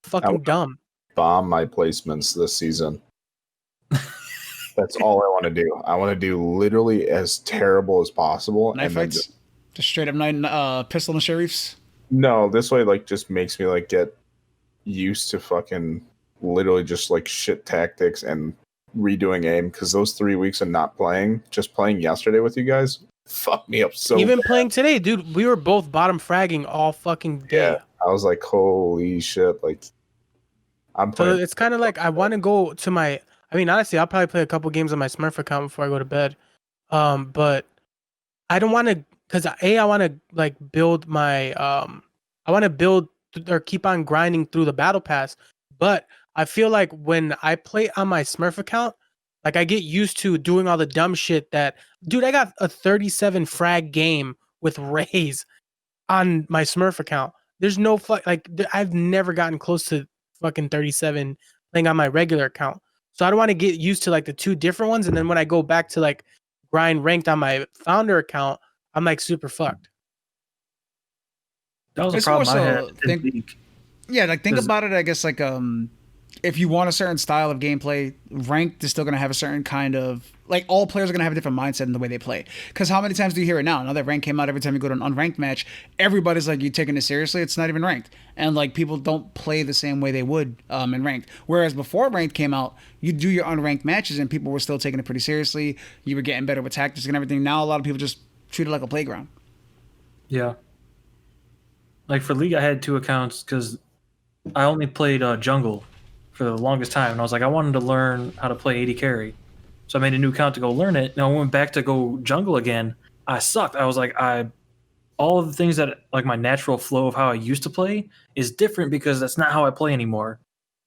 Fucking dumb. Bomb my placements this season. That's all I want to do. I want to do literally as terrible as possible. Knife fights? Just straight up pistol and sheriffs? No, this way just makes me get used to fucking literally just shit tactics and redoing aim, because those 3 weeks of not playing, just playing yesterday with you guys, fucked me up so Even bad. Playing today, dude, we were both bottom fragging all fucking day. Yeah, I was like, holy shit, I'm playing. So it's kind of like I want to go to my... I mean, honestly, I'll probably play a couple games on my Smurf account before I go to bed. But I don't want to, because I want to build my I want to build or keep on grinding through the battle pass. But I feel like when I play on my Smurf account, I get used to doing all the dumb shit that, dude, I got a 37 frag game with Raze on my Smurf account. There's no I've never gotten close to fucking 37 playing on my regular account. So I don't want to get used to the 2 different ones, and then when I go back to grind ranked on my founder account, I'm super fucked. That was a problem I had. Think about it. I guess if you want a certain style of gameplay, ranked is still going to have a certain kind of all players are going to have a different mindset in the way they play. Because how many times do you hear it now? Now that ranked came out, every time you go to an unranked match, everybody's you taking it seriously. It's not even ranked, and people don't play the same way they would in ranked. Whereas before ranked came out, you do your unranked matches and people were still taking it pretty seriously. You were getting better with tactics and everything. Now a lot of people just treat it like a playground. Yeah. Like for League, I had 2 accounts because I only played jungle for the longest time, and I was like, I wanted to learn how to play AD carry, so I made a new account to go learn it. Now I went back to go jungle again. I sucked. I was like, all of the things that like my natural flow of how I used to play is different because that's not how I play anymore.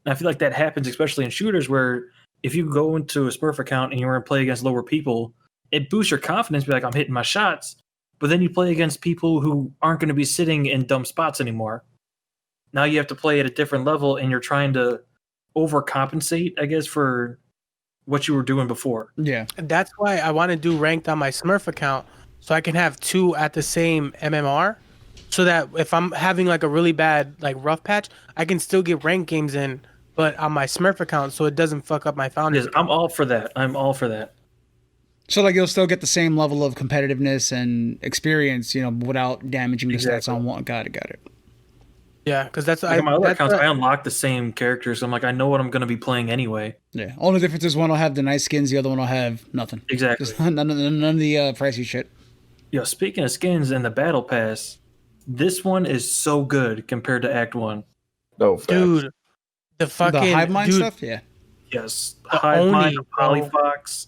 And I feel like that happens especially in shooters where if you go into a Smurf account and you want to play against lower people, it boosts your confidence. Be like, I'm hitting my shots, but then you play against people who aren't going to be sitting in dumb spots anymore. Now you have to play at a different level, and you're trying to overcompensate, I guess, for what you were doing before. Yeah. That's why I want to do ranked on my Smurf account so I can have 2 at the same MMR, so that if I'm having like a really bad like rough patch, I can still get ranked games in, but on my Smurf account, so it doesn't fuck up my Founders. Yes, I'm all for that. I'm all for that. So like you'll still get the same level of competitiveness and experience, without damaging the stats on one. Got it. Yeah, because that's like on my other accounts, I unlock the same characters. So I'm like, I know what I'm going to be playing anyway. Yeah. Only difference is one will have the nice skins, the other one will have nothing. Exactly. Just none of the pricey shit. Yo, speaking of skins and the battle pass, this one is so good compared to Act 1. No, facts. Dude, the Hive Mind stuff, yeah. Yes, The Hive Oni, Mind, bro. Polyfox.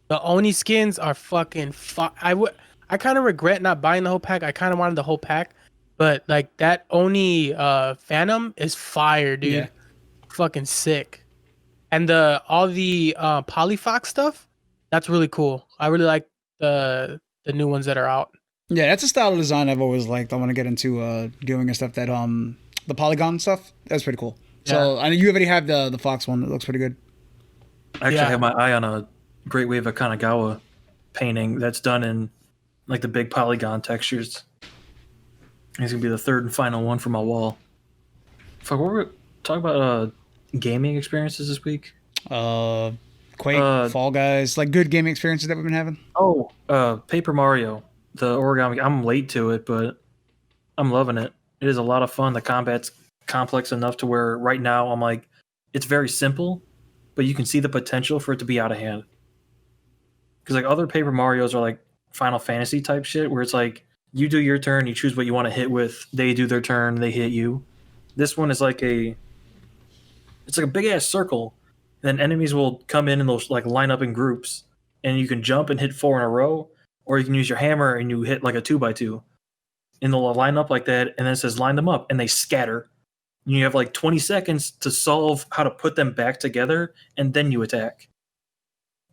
The Oni skins are fucking. I kind of regret not buying the whole pack. I kind of wanted the whole pack, but like that Oni Phantom is fire, dude. Yeah. Fucking sick. And all the Polyfox stuff, that's really cool. I really like the new ones that are out. Yeah, that's a style of design I've always liked. I want to get into doing and stuff that the polygon stuff. That's pretty cool. Yeah. So I know you already have the Fox one. It looks pretty good. I actually Yeah. have my eye on a Great Wave of Kanagawa painting that's done in like the big polygon textures. It's gonna be the 3rd and final one for my wall. Fuck, what were we talking about? Gaming experiences this week? Quake, Fall Guys, like good gaming experiences that we've been having. Paper Mario, the origami. I'm late to it, but I'm loving it. It is a lot of fun. The combat's complex enough to where right now I'm like, it's very simple, but you can see the potential for it to be out of hand. Because like other Paper Marios are like Final Fantasy type shit, where it's like you do your turn, you choose what you want to hit with, they do their turn, they hit you. This one is like it's like a big ass circle. Then enemies will come in and they'll like line up in groups, and you can jump and hit 4 in a row, or you can use your hammer and you hit like a 2x2, and they'll line up like that, and then it says line them up, and they scatter. And you have like 20 seconds to solve how to put them back together, and then you attack.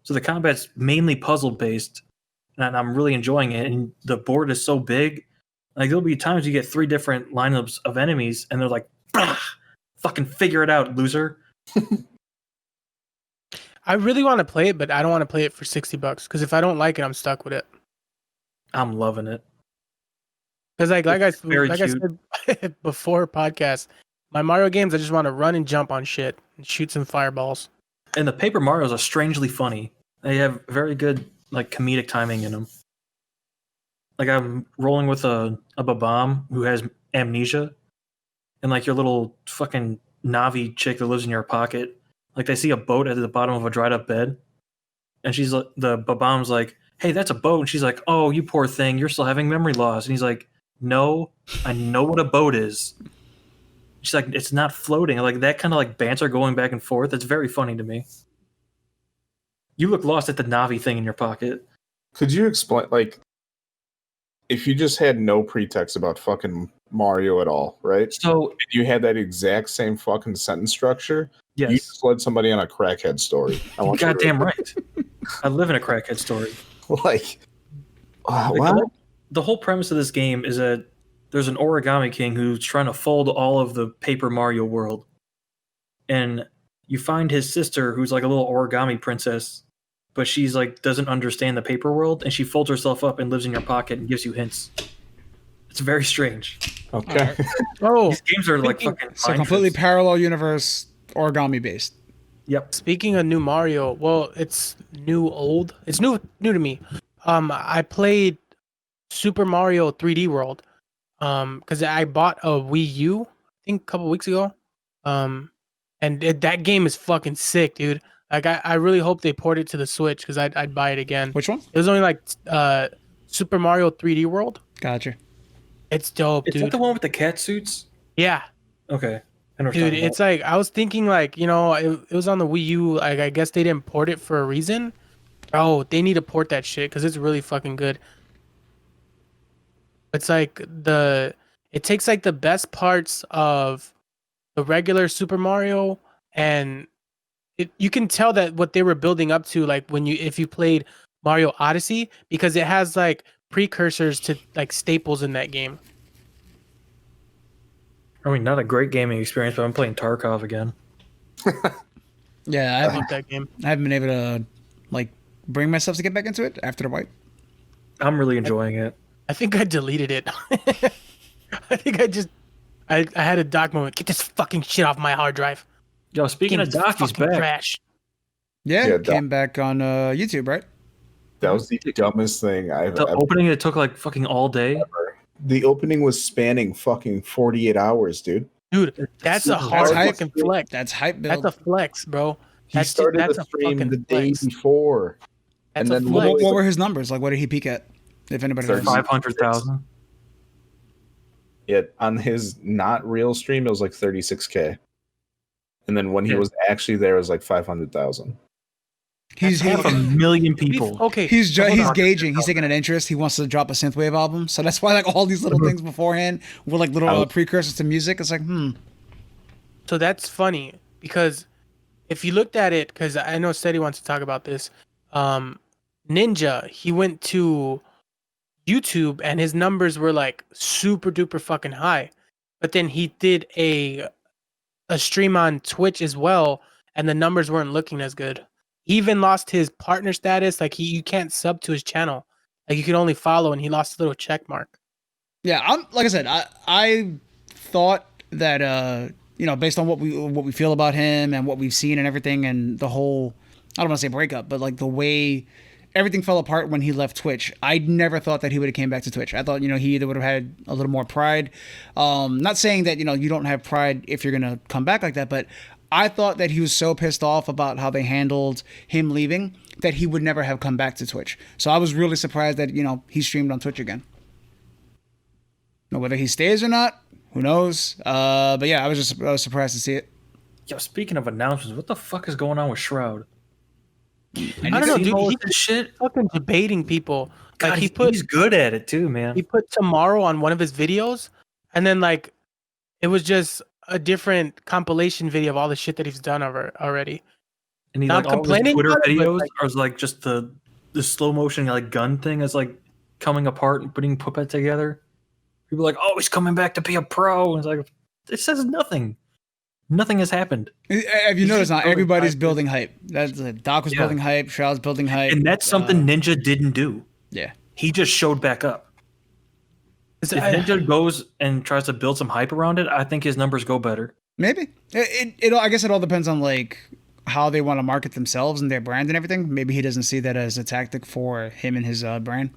So the combat's mainly puzzle based, and I'm really enjoying it. And the board is so big, like there'll be times you get 3 different lineups of enemies, and they're like, "Fucking figure it out, loser." I really want to play it, but I don't want to play it for $60 because if I don't like it, I'm stuck with it. I'm loving it. Because like I very said before podcast, my Mario games, I just want to run and jump on shit and shoot some fireballs. And the Paper Marios are strangely funny. They have very good like comedic timing in them. Like I'm rolling with a Babam who has amnesia, and like your little fucking Navi chick that lives in your pocket. Like they see a boat at the bottom of a dried up bed, and she's like, the Babam's like, "Hey, that's a boat," and she's like, "Oh, you poor thing, you're still having memory loss." And he's like, "No, I know what a boat is." She's like, "It's not floating." Like that kind of like banter going back and forth. It's very funny to me. You look lost at the Navi thing in your pocket. Could you explain, like, if you just had no pretext about fucking Mario at all, right? So And you had that exact same fucking sentence structure. yes, You just led somebody on a crackhead story. I want you to goddamn right. I live in a crackhead story. like, Like, what? the whole premise of this game is that there's an origami king who's trying to fold all of the Paper Mario world. And you find his sister who's like a little origami princess, but she's like doesn't understand the paper world, and she folds herself up and lives in your pocket and gives you hints. It's very strange. Okay. Oh, These games are like Speaking- fucking So mind completely tricks. parallel universe, origami based. Yep. speaking of new Mario, well, it's old. It's new to me. I played Super Mario 3D World, because I bought a Wii U, I think a couple weeks ago, and that game is fucking sick, dude. Like I really hope they port it to the Switch because I'd buy it again. Which one? It was only like Super Mario 3D World. Gotcha. It's dope, Is dude. that the one with the cat suits? Yeah. Okay. I know what Dude, you're talking it's like I was thinking like, it was on the Wii U. Like I guess they didn't port it for a reason. Oh, they need to port that shit because it's really fucking good. It's like it takes like the best parts of the regular Super Mario, and you can tell that what they were building up to, like if you played Mario Odyssey, because it has like precursors to like staples in that game. I mean, not a great gaming experience, but I'm playing Tarkov again. Yeah, I love that game. I haven't been able to like bring myself to get back into it after the wipe. I'm really enjoying it. I think I deleted it. I think I had a doc moment. Get this fucking shit off my hard drive. Yo, speaking of Doc, he's back. Trash. Yeah, Yeah, came back on YouTube, right? That was the dumbest thing I've The ever. opening, it took like fucking all day. The opening was spanning fucking 48 hours, dude. Dude, that's a hard hype. fucking flex. That's hype build. That's a flex, bro. He started that's the a stream fucking the day flex. before. That's and a then flex. what were his numbers? Like, what did he peak at? If anybody knows. 500,000. Yeah, on his not real stream, it was like 36K. And then when he was actually there, it was like 500,000. He's Half a million people. Okay. He's hold on. gauging. He's taking an interest. He wants to drop a synthwave album, so that's why like all these little things beforehand were like little precursors to music. It's like, So that's funny because if you looked at it, because I know Steady wants to talk about this. Ninja, he went to YouTube and his numbers were like super duper fucking high, but then he did a stream on Twitch as well, and the numbers weren't looking as good. He even lost his partner status. Like you can't sub to his channel. Like you can only follow, and he lost a little check mark. yeah. Like I said, I thought that based on what we feel about him and what we've seen and everything, and the whole, I don't want to say breakup, but like the way everything fell apart when he left Twitch. I never thought that he would have came back to Twitch. I thought, he either would have had a little more pride. Not saying that, you don't have pride if you're going to come back like that, but I thought that he was so pissed off about how they handled him leaving that he would never have come back to Twitch. So I was really surprised that, he streamed on Twitch again. Now, whether he stays or not, who knows? But yeah, I was surprised to see it. Yo, speaking of announcements, what the fuck is going on with Shroud? I don't know, dude. He's shit. Fucking debating people. God, Like he's good at it too, man. He put tomorrow on one of his videos, and then like it was just a different compilation video of all the shit that he's done already. And he's Not like, all his complaining Twitter about it, but, videos like- are like just the slow motion like gun thing is like coming apart and putting puppet together. People are like, oh, he's coming back to be a pro. And it's like, it says nothing. Nothing has happened. Have you noticed now? Everybody's building hype. That's Doc was building hype. Shroud's building hype. And that's something Ninja didn't do. Yeah. He just showed back up. If Ninja goes and tries to build some hype around it, I think his numbers go better. Maybe. I guess it all depends on like how they want to market themselves and their brand and everything. Maybe he doesn't see that as a tactic for him and his brand.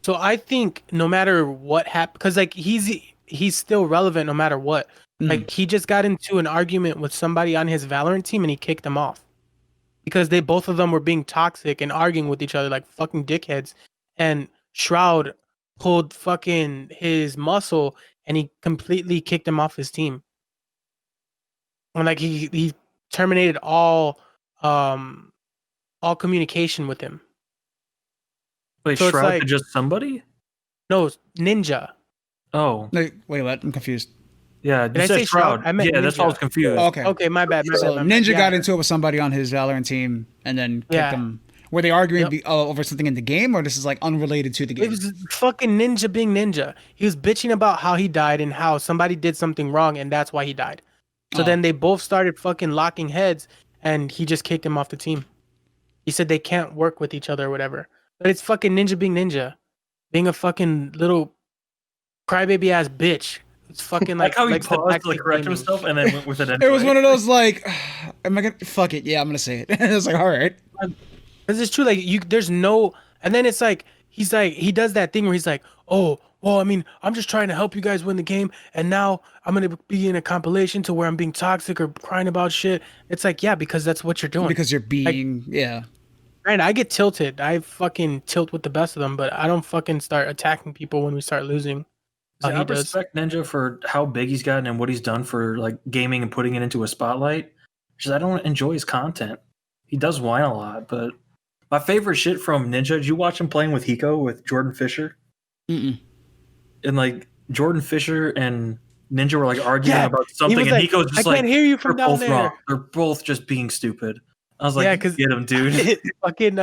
So I think no matter what happens, because like he's still relevant no matter what. Like he just got into an argument with somebody on his Valorant team and he kicked them off because both of them were being toxic and arguing with each other like fucking dickheads. And Shroud pulled fucking his muscle and he completely kicked him off his team. And like he terminated all communication with him. Wait, So it's Shroud like- to just somebody? No, Ninja. Oh, Wait, what? I'm confused. yeah. Did I You said say Shroud? I meant yeah, that's why I was Ninja. confused. Okay. Okay, my bad. So my bad. Ninja Yeah. got into it with somebody on his Valorant team and then kicked Yeah. him. Were they arguing Yep. over something in the game, or this is like unrelated to the It game? was fucking Ninja being Ninja. He was bitching about how he died and how somebody did something wrong and that's why he died. So then they both started fucking locking heads and he just kicked him off the team. He said they can't work with each other or whatever. But it's fucking Ninja being Ninja. Being a fucking little crybaby ass bitch. It's fucking Like how he likes to paused to backseat correct gaming. himself and then went with it. It was one of those like, am I gonna fuck it? Yeah, I'm gonna say it. It's like, all right. Because it's true, like there's no, and then it's like he does that thing where he's like, oh, well, I mean, I'm just trying to help you guys win the game, and now I'm gonna be in a compilation to where I'm being toxic or crying about shit. It's like, yeah, because that's what you're doing. Because you're being, yeah. Right, I get tilted. I fucking tilt with the best of them, but I don't fucking start attacking people when we start losing. Oh, I respect Ninja for how big he's gotten and what he's done for like gaming and putting it into a spotlight. Just I don't enjoy his content. He does whine a lot, but my favorite shit from Ninja. Did you watch him playing with Hiko with Jordan Fisher? Mm-mm. And like Jordan Fisher and Ninja were like arguing about something, and like, Hiko's just I can't hear you from they're down both there. wrong. They're both just being stupid. I was like, because get him, dude. fucking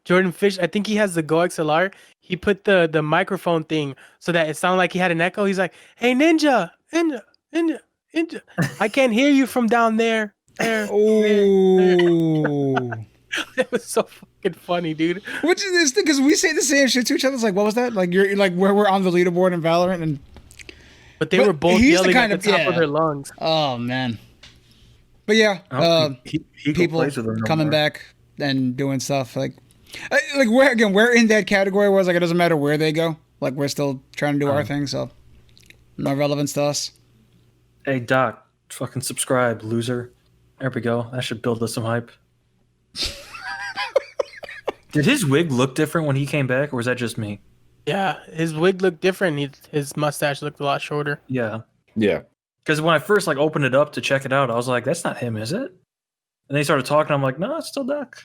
Jordan Fish. I think he has the Go XLR. He put the microphone thing so that it sounded like he had an echo. He's like, "Hey, Ninja, I can't hear you from down there." There. It was so fucking funny, dude. Which is this thing? Because we say the same shit to each other. It's like, what was that? Like you're like where we're on the leaderboard in Valorant, and but they were both yelling at the top of their lungs. Oh man. But yeah, people coming back and doing stuff like we're in that category where it's like it doesn't matter where they go. Like we're still trying to do our thing, so no relevance to us. Hey Doc, fucking subscribe, loser. There we go. That should build us some hype. Did his wig look different when he came back, or was that just me? Yeah, his wig looked different. His mustache looked a lot shorter. Yeah. Because when I first like opened it up to check it out, I was like, "That's not him, is it?" And they started talking. I'm like, "No, it's still Doc."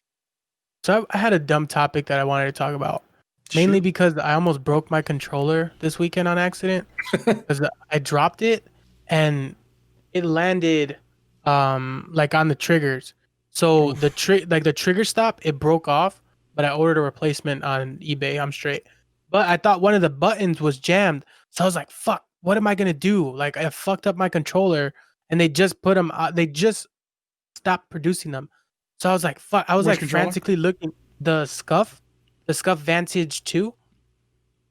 So I had a dumb topic that I wanted to talk about, mainly because I almost broke my controller this weekend on accident because I dropped it and it landed like on the triggers. So the trigger stop, it broke off, but I ordered a replacement on eBay. I'm straight. But I thought one of the buttons was jammed. So I was like, fuck, what am I going to do? Like I fucked up my controller and they just put them they just stopped producing them. So I was like, fuck, I was like frantically looking the Scuff Vantage 2.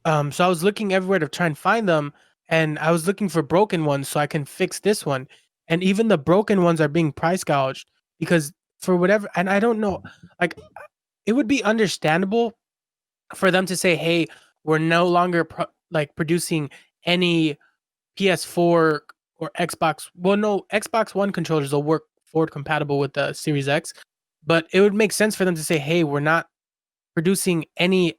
So I was looking everywhere to try and find them, and I was looking for broken ones so I can fix this one. And even the broken ones are being price gouged because for whatever, and I don't know, like it would be understandable for them to say, hey, we're no longer producing any PS4 or Xbox. Well, no, Xbox One controllers will work forward compatible with the Series X, but it would make sense for them to say, hey, we're not producing any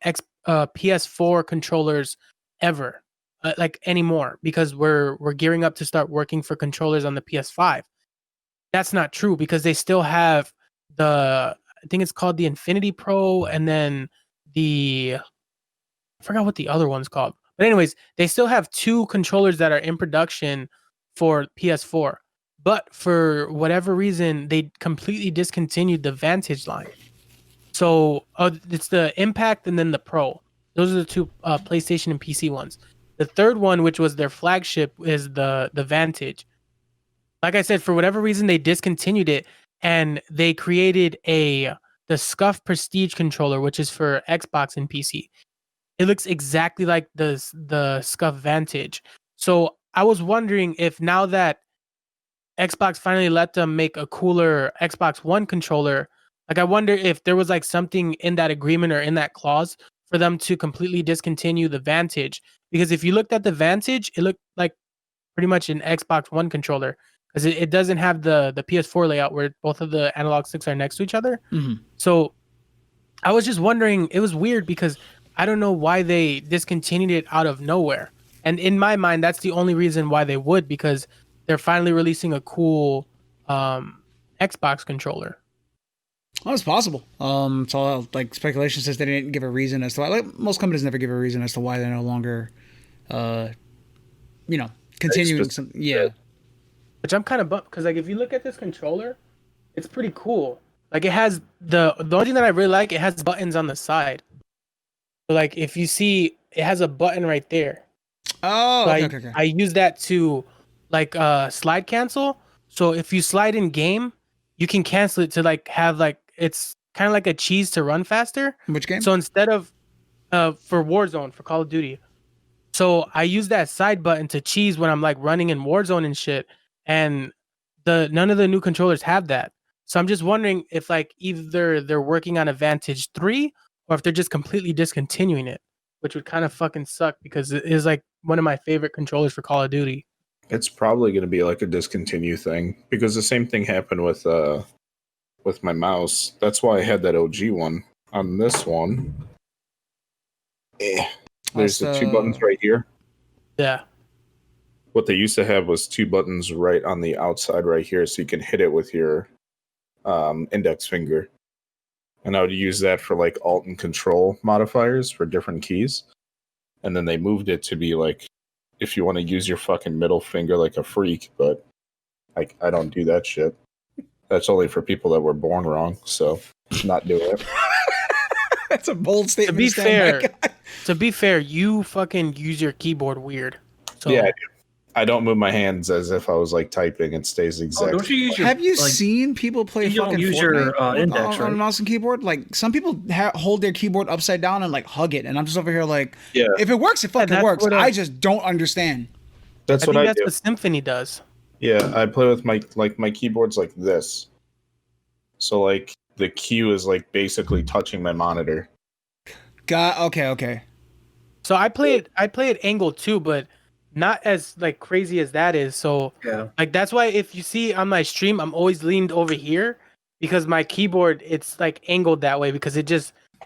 PS4 controllers ever, like anymore, because we're gearing up to start working for controllers on the PS5. That's not true because they still have I think it's called the Infinity Pro, and then I forgot what the other one's called. But anyways, they still have two controllers that are in production for PS4. But for whatever reason, they completely discontinued the Vantage line. So it's the Impact and then the Pro. Those are the two PlayStation and PC ones. The third one, which was their flagship, is the Vantage. Like I said, for whatever reason, they discontinued it, and they created the Scuff Prestige controller, which is for Xbox and PC. It looks exactly like the Scuff Vantage. So I was wondering if now that Xbox finally let them make a cooler Xbox One controller, like I wonder if there was like something in that agreement or in that clause for them to completely discontinue the Vantage. Because if you looked at the Vantage, it looked like pretty much an Xbox One controller because it doesn't have the PS4 layout where both of the analog sticks are next to each other. Mm-hmm. So I was just wondering, it was weird because I don't know why they discontinued it out of nowhere. And in my mind, that's the only reason why they would, because they're finally releasing a cool Xbox controller. Oh, it's possible. It's all like speculation says they didn't give a reason as to why. Like most companies never give a reason as to why they're no longer, continuing some. Yeah. Which I'm kind of bummed because like if you look at this controller, it's pretty cool. Like it has the only thing that I really like, it has buttons on the side. So like if you see, it has a button right there. Oh, so okay. I use that to like slide cancel. So if you slide in game, you can cancel it to like have like it's kind of like a cheese to run faster. Which game? So instead of for Warzone, for Call of Duty. So I use that side button to cheese when I'm like running in Warzone and shit. And none of the new controllers have that. So I'm just wondering if like either they're working on a Vantage 3 or if they're just completely discontinuing it, which would kind of fucking suck because it is like one of my favorite controllers for Call of Duty. It's probably going to be like a discontinue thing because the same thing happened with my mouse. That's why I had that OG one. On this one, there's the two buttons right here. Yeah. What they used to have was 2 buttons right on the outside right here, so you can hit it with your index finger. And I would use that for like Alt and Control modifiers for different keys. And then they moved it to be like, if you want to use your fucking middle finger like a freak, but I don't do that shit. That's only for people that were born wrong, so not do it. That's a bold statement. To be fair, you fucking use your keyboard weird. So. Yeah, I do. I don't move my hands as if I was like typing. It stays exact. Don't you use your? Have you seen people play you fucking don't use Fortnite your index, on right? mouse and keyboard? Like some people hold their keyboard upside down and like hug it, and I'm just over here like, if it works, it fucking works. I just don't understand. That's what I do. That's what Symphony does. Yeah, I play with my keyboards like this. So like the Q is like basically touching my monitor. Okay. So I play it angled too, but not as like crazy as that is. So like that's why if you see on my stream, I'm always leaned over here because my keyboard it's like angled that way because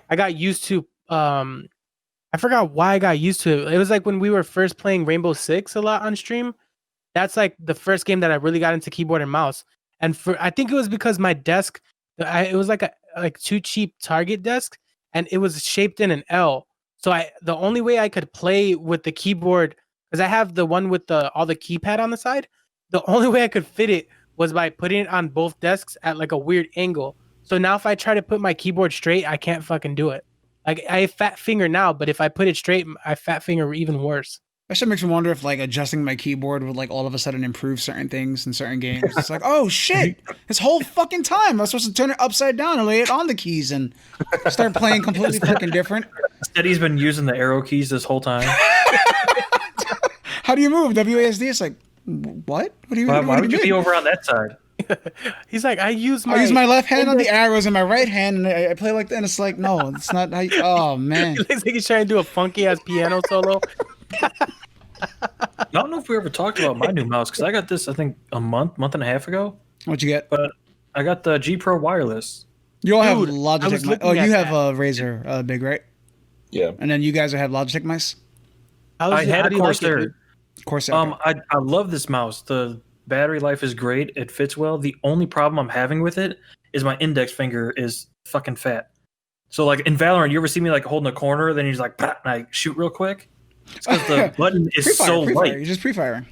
I got used to I forgot why I got used to it. It was like when we were first playing Rainbow Six a lot on stream. That's like the first game that I really got into keyboard and mouse. And I think it was because my desk, it was like too cheap Target desk, and it was shaped in an L. So the only way I could play with the keyboard, because I have the one with all the keypad on the side, the only way I could fit it was by putting it on both desks at like a weird angle. So now if I try to put my keyboard straight, I can't fucking do it. Like I have fat finger now, but if I put it straight, I fat finger even worse. That shit makes me wonder if like adjusting my keyboard would like all of a sudden improve certain things in certain games. It's like, oh shit, this whole fucking time I was supposed to turn it upside down and lay it on the keys and start playing completely fucking different. Instead, he's been using the arrow keys this whole time. How do you move? WASD? It's like, what? What do you mean? Why would you be over on that side? He's like, I use my left hand on the arrows and my right hand, and I play like that. And it's like, no, it's not. Oh man, he looks like he's trying to do a funky ass piano solo. I don't know if we ever talked about my new mouse because I got this I think a month and a half ago. What'd you get? But I got the G Pro wireless. You all have Logitech. Oh, you have a Razer Big, right? Yeah. And then you guys have Logitech mice. I had a Corsair. Corsair. I love this mouse. The battery life is great. It fits well. The only problem I'm having with it is my index finger is fucking fat. So like in Valorant, you ever see me like holding a corner, then you just like and I shoot real quick? It's because the button is so light. You're just pre-firing.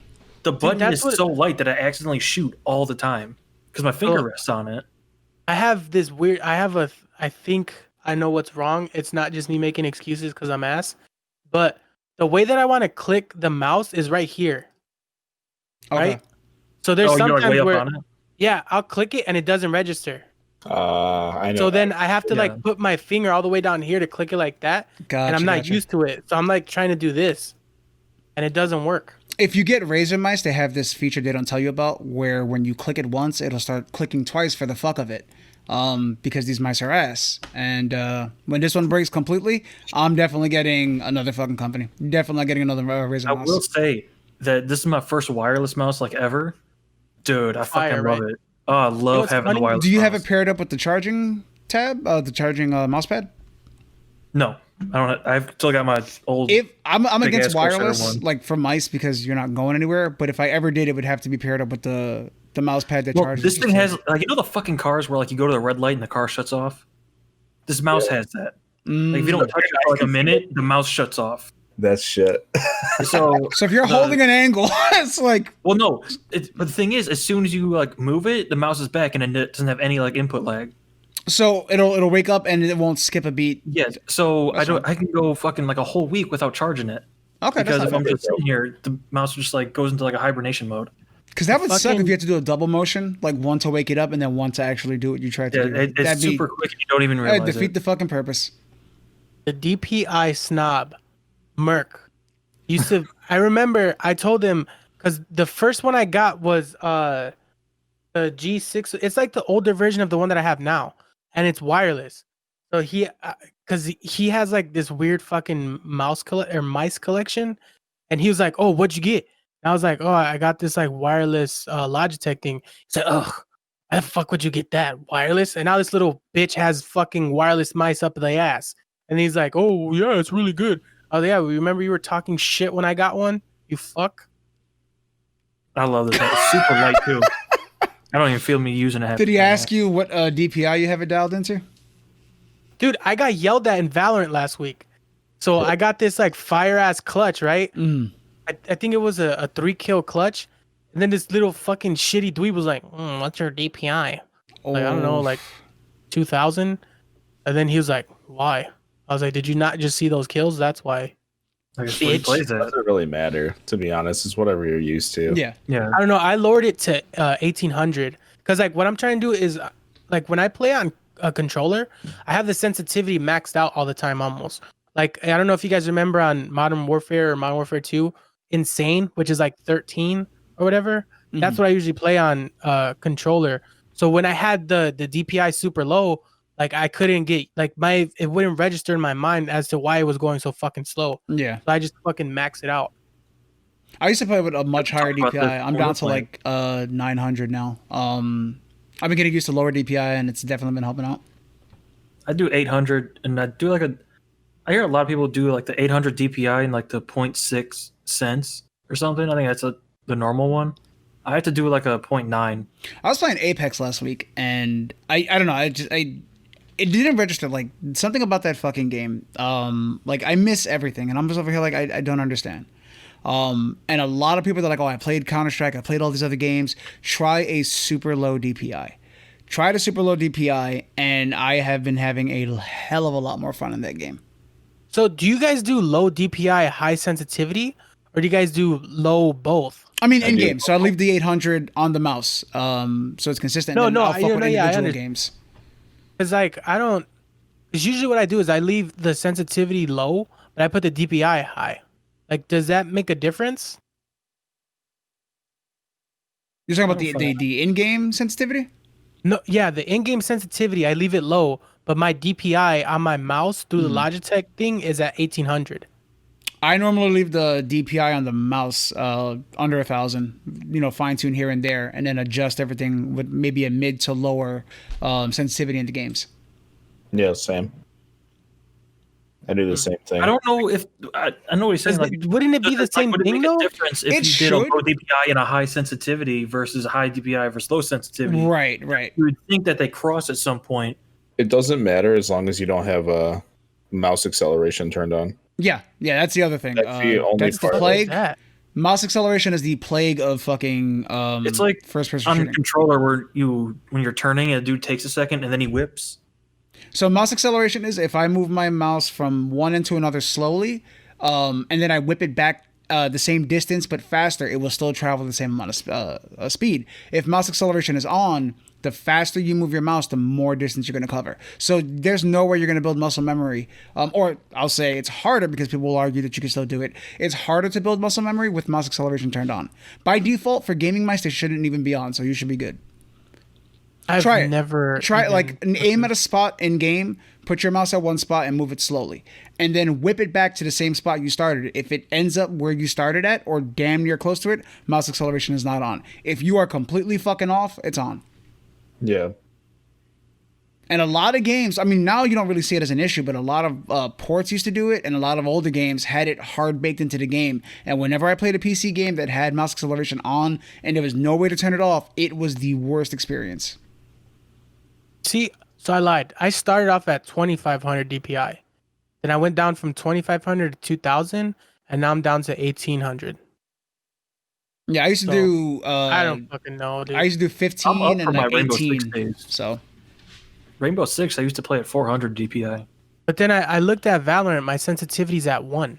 The button is so light that I accidentally shoot all the time because my finger rests on it. I have this weird. I think I know what's wrong. It's not just me making excuses because I'm ass, but the way that I want to click the mouse is right here. Okay. Right. So there's sometimes like way where, up on it? I'll click it and it doesn't register. I know. So then I have to like put my finger all the way down here to click it like that, and I'm not used to it. So I'm like trying to do this, and it doesn't work. If you get Razer mice, they have this feature they don't tell you about, where when you click it once, it'll start clicking twice for the fuck of it, because these mice are ass. And when this one breaks completely, I'm definitely getting another fucking company. Definitely not getting another Razer mouse. I will say that this is my first wireless mouse like ever, dude. I fucking love it. Oh, I love having the wireless. Do you mouse. have it paired up with the charging tab, the charging mouse pad? No, I don't. I've still got my old. I'm against wireless, like for mice, because you're not going anywhere. But if I ever did, it would have to be paired up with the mouse pad that charges. This thing has like the fucking cars where like you go to the red light and the car shuts off. This mouse has that. Like if you don't touch it for like a minute, the mouse shuts off. That's shit. So if you're holding an angle, it's like. Well, no. But the thing is, as soon as you like move it, the mouse is back and it doesn't have any like input lag. So it'll wake up and it won't skip a beat. Yeah. So I can go fucking like a whole week without charging it. Okay. Because if I'm just sitting here, the mouse just like goes into like a hibernation mode. Because that would suck if you had to do a double motion, like one to wake it up and then one to actually do what you tried to do. It's super quick and you don't even realize defeat the fucking purpose. The DPI snob, Merc, used to. I remember I told him because the first one I got was the G6. It's like the older version of the one that I have now, and it's wireless. So because he has like this weird fucking mice collection, and he was like, "Oh, what'd you get?" And I was like, "Oh, I got this like wireless Logitech thing." He said, "Ugh, how the fuck would you get that wireless?" And now this little bitch has fucking wireless mice up the ass, and he's like, "Oh yeah, it's really good." Oh yeah, remember you were talking shit when I got one? You fuck. I love this. It's super light too. I don't even feel me using it. Did he ask you what DPI you have it dialed into? Dude, I got yelled at in Valorant last week. So I got this like fire ass clutch, right? I think it was a 3-kill clutch. And then this little fucking shitty dweeb was like, what's your DPI? Like, I don't know, like 2,000. And then he was like, why? I was like, did you not just see those kills? That's why. I guess he plays It doesn't really matter, to be honest. It's whatever you're used to. Yeah. I don't know. I lowered it to 1800 because like what I'm trying to do is like when I play on a controller, I have the sensitivity maxed out all the time almost. Like I don't know if you guys remember on Modern Warfare or Modern Warfare 2, Insane, which is like 13 or whatever. That's what I usually play on controller. So when I had the DPI super low, like I couldn't get like it wouldn't register in my mind as to why it was going so fucking slow. Yeah. So I just fucking max it out. I used to play with a much higher DPI. I'm down to like 900 now. I've been getting used to lower DPI and it's definitely been helping out. I do 800 and I do I hear a lot of people do like the 800 DPI and like the 0.6 cents or something. I think that's the normal one. I have to do like a 0.9. I was playing Apex last week and I don't know. It didn't register, like something about that fucking game. Like I miss everything and I'm just over here like I don't understand. And a lot of people that are like, oh, I played Counter-Strike, I played all these other games. Try a super low DPI. Try the super low DPI, and I have been having a hell of a lot more fun in that game. So do you guys do low DPI, high sensitivity, or do you guys do low both? I mean, in game. So I leave the 800 on the mouse, so it's consistent. No, I'll fuck with individual I games. Because like I don't. Because usually what I do is I leave the sensitivity low, but I put the DPI high. Like, does that make a difference? You're talking about the in-game sensitivity? No, yeah, the in-game sensitivity I leave it low, but my DPI on my mouse through the Logitech thing is at 1800. I normally leave the DPI on the mouse under 1,000. Fine tune here and there, and then adjust everything with maybe a mid to lower sensitivity into games. Yeah, same. I do the same thing. I don't know if I know what he's saying. Like, wouldn't it be the same thing though? Difference if you did a low DPI and a high sensitivity versus a high DPI versus low sensitivity. Right. You would think that they cross at some point. It doesn't matter as long as you don't have a mouse acceleration turned on. Yeah, that's the other thing. That's the only that's the part. plague. Mouse acceleration is the plague of fucking. It's like first-person on shooting. controller where when you're turning, a dude takes a second and then he whips. So mouse acceleration is if I move my mouse from one end to another slowly, and then I whip it back the same distance but faster, it will still travel the same amount of speed. If mouse acceleration is on, the faster you move your mouse, the more distance you're going to cover. So there's no way you're going to build muscle memory. Or I'll say it's harder because people will argue that you can still do it. It's harder to build muscle memory with mouse acceleration turned on. By default, for gaming mice, they shouldn't even be on, so you should be good. Try it. Like aim at a spot in game, put your mouse at one spot and move it slowly, and then whip it back to the same spot you started. If it ends up where you started at or damn near close to it, mouse acceleration is not on. If you are completely fucking off, it's on. Yeah. And a lot of games, I mean, now you don't really see it as an issue, but a lot of ports used to do it, and a lot of older games had it hard baked into the game. And whenever I played a PC game that had mouse acceleration on and there was no way to turn it off, it was the worst experience. See, so I lied. I started off at 2,500 DPI. Then I went down from 2,500 to 2,000, and now I'm down to 1,800. Yeah, I used to do. I don't fucking know, dude. I used to do 15 and like 18. So Rainbow Six, I used to play at 400 DPI. But then I looked at Valorant. My sensitivity's at 1.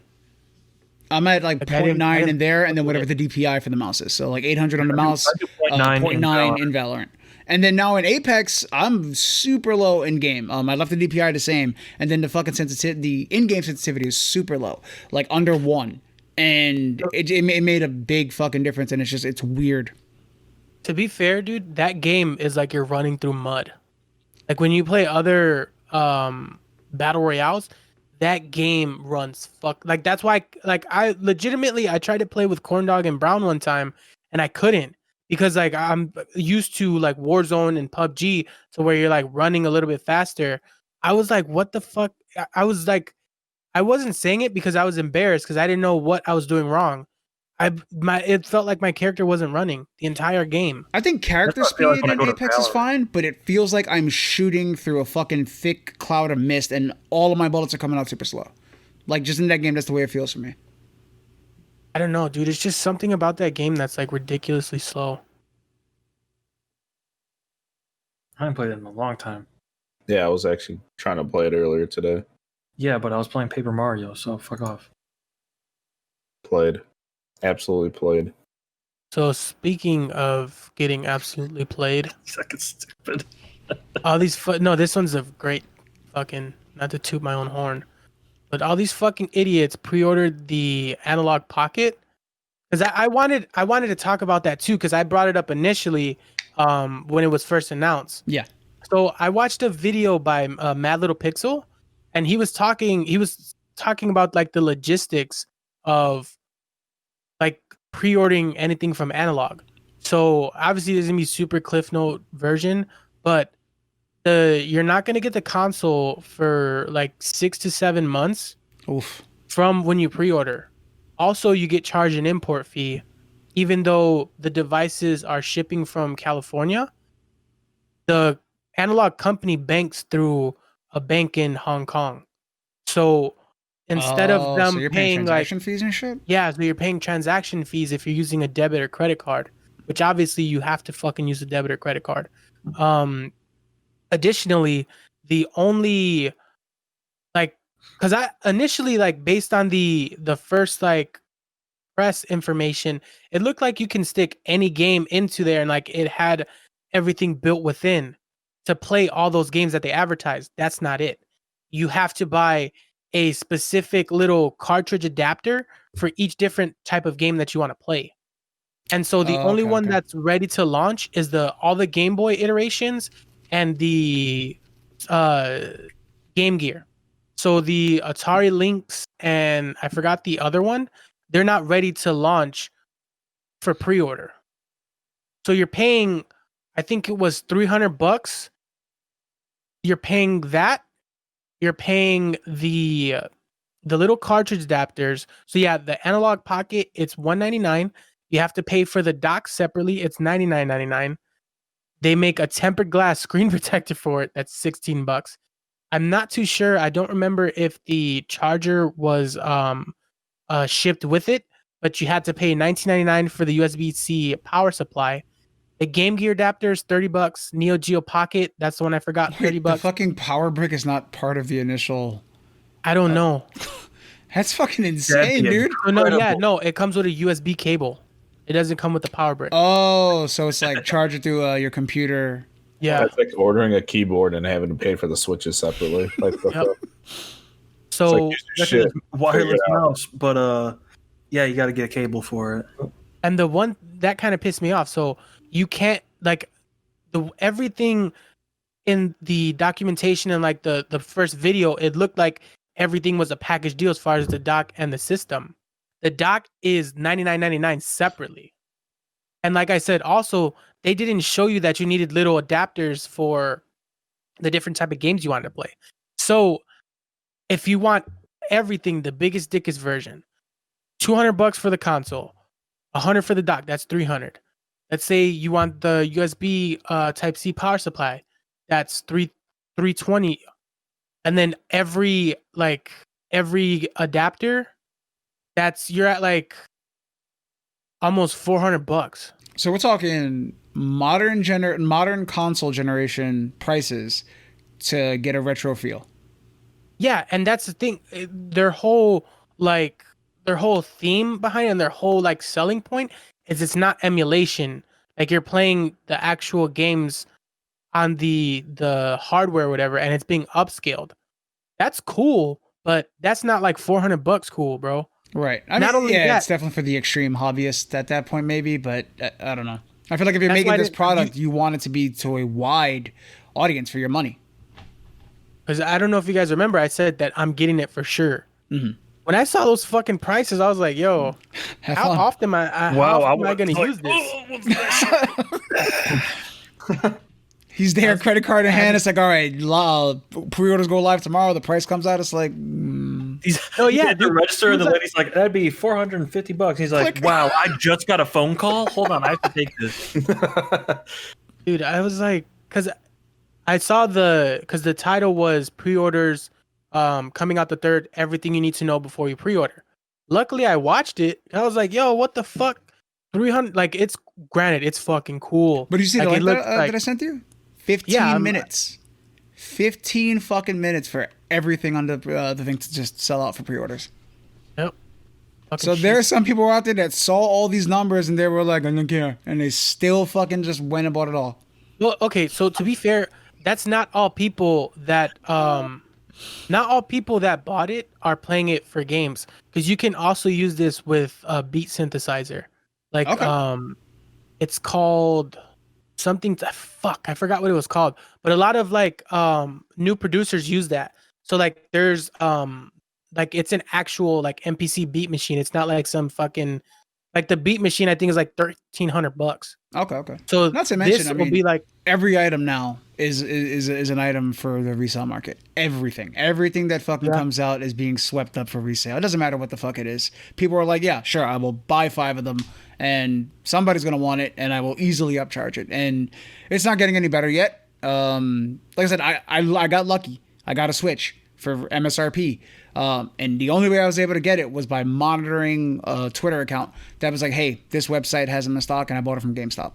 I'm at like 0.9 in there, and then whatever the DPI for the mouse is. So like 800 on the mouse, 0.9 in Valorant. And then now in Apex, I'm super low in game. I left the DPI the same, and then the fucking sensitivity, the in-game sensitivity is super low, like under 1, and it made a big fucking difference. And it's weird. To be fair, dude, that game is like you're running through mud. Like when you play other battle royales, that game runs like that's why I tried to play with Corndog and Brown one time, and I couldn't. Because like I'm used to like Warzone and PUBG, so where you're like running a little bit faster. I was like, what the fuck? I was like, I wasn't saying it because I was embarrassed because I didn't know what I was doing wrong. it felt like my character wasn't running the entire game. I think character That's what I feel like speed when I in go to Apex is Valorant. fine, but it feels like I'm shooting through a fucking thick cloud of mist and all of my bullets are coming out super slow. Like, just in that game, that's the way it feels for me. I don't know, dude. It's just something about that game that's like ridiculously slow. I haven't played it in a long time. Yeah, I was actually trying to play it earlier today. Yeah, but I was playing Paper Mario, so fuck off. Played. Absolutely played. So speaking of getting absolutely played, Fucking stupid. all these no, this one's a great fucking, not to toot my own horn, but all these fucking idiots pre-ordered the Analogue Pocket. Because I wanted to talk about that too, because I brought it up initially when it was first announced. Yeah. So I watched a video by Mad Little Pixel, and he was talking about like the logistics of like pre-ordering anything from Analog. So obviously there's gonna be super cliff note version, but you're not gonna get the console for like 6 to 7 months Oof. from when you pre-order. Also, you get charged an import fee, even though the devices are shipping from California. The Analog company banks through a bank in Hong Kong. So instead of So them you're paying paying like, transaction fees and shit? yeah, so you're paying transaction fees if you're using a debit or credit card, which obviously you have to fucking use a debit or credit card. Additionally, the only like, because I initially, like, based on the first like press information, it looked like you can stick any game into there and like it had everything built within to play all those games that they advertised. That's not it. You have to buy a specific little cartridge adapter for each different type of game that you want to play. And so the only one that's ready to launch is all the Game Boy iterations and the Game Gear. So the Atari Lynx and I forgot the other one, they're not ready to launch for pre-order. So you're paying, I think it was $300. You're paying that. You're paying the little cartridge adapters. So yeah, the Analogue Pocket, it's $199. You have to pay for the dock separately. It's $99.99. They make a tempered glass screen protector for it. That's $16. I'm not too sure. I don't remember if the charger was shipped with it, but you had to pay $19.99 for the USB-C power supply. The Game Gear adapters, $30. Neo Geo Pocket, that's the one I forgot, $30. The fucking power brick is not part of the initial. I don't know. That's fucking insane, dude. No, it comes with a USB cable. It doesn't come with the power brick. Oh, so it's like charge it through your computer. Yeah. It's like ordering a keyboard and having to pay for the switches separately. Like the So shit. Wireless mouse, but yeah, you got to get a cable for it. And the one that kind of pissed me off. So you can't like everything in the documentation and like the first video, it looked like everything was a package deal as far as the dock and the system. The dock is $99.99 separately. And like I said, also, they didn't show you that you needed little adapters for the different type of games you wanted to play. So if you want everything, the biggest dickest version, $200 for the console, $100 for the dock, that's $300. Let's say you want the USB Type C power supply, that's $320. And then every adapter, you're at like almost $400. So we're talking modern console generation prices to get a retro feel. Yeah, and that's the thing. Their whole theme behind it and their whole like selling point is it's not emulation. Like you're playing the actual games on the hardware or whatever, and it's being upscaled. That's cool, but that's not like $400 cool, bro. Right. It's definitely for the extreme hobbyist at that point, maybe, but I don't know. I feel like if you're making this product, you want it to be to a wide audience for your money. Because I don't know if you guys remember, I said that I'm getting it for sure. Mm-hmm. When I saw those fucking prices, I was like, yo, how often am I going to use this? He's there, credit card in hand. It's like, all right, pre-orders go live tomorrow. The price comes out. It's like, He's at the register, and the like, lady's like, "That'd be $450." He's like, Click. "Wow, I just got a phone call. Hold on, I have to take this." dude, I was like, because I saw because the title was pre-orders, coming out the 3rd. Everything you need to know before you pre-order. Luckily, I watched it. And I was like, yo, what the fuck? 300. Like, it's granted, it's fucking cool. But you see like, the it link looks that I sent you? 15 minutes. 15 fucking minutes for everything on the thing to just sell out for pre-orders. Yep. So there are some people out there that saw all these numbers and they were like, I don't care. And they still fucking just went and bought it all. Well, okay, so to be fair, that's not all people that not all people that bought it are playing it for games, because you can also use this with a beat synthesizer. Like it's called something I forgot what it was called, but a lot of like new producers use that. So like there's like it's an actual like MPC beat machine. It's not like some fucking like the beat machine I think is like $1,300. Okay. So not to mention, this I will mean, be like every item now is an item for the resale market. Everything that fucking comes out is being swept up for resale. It doesn't matter what the fuck it is. People are like, yeah, sure, I will buy 5 of them, and somebody's gonna want it, and I will easily upcharge it. And it's not getting any better yet. Like I said, I got lucky. I got a Switch for MSRP. And the only way I was able to get it was by monitoring a Twitter account that was like, hey, this website has them in stock, and I bought it from GameStop.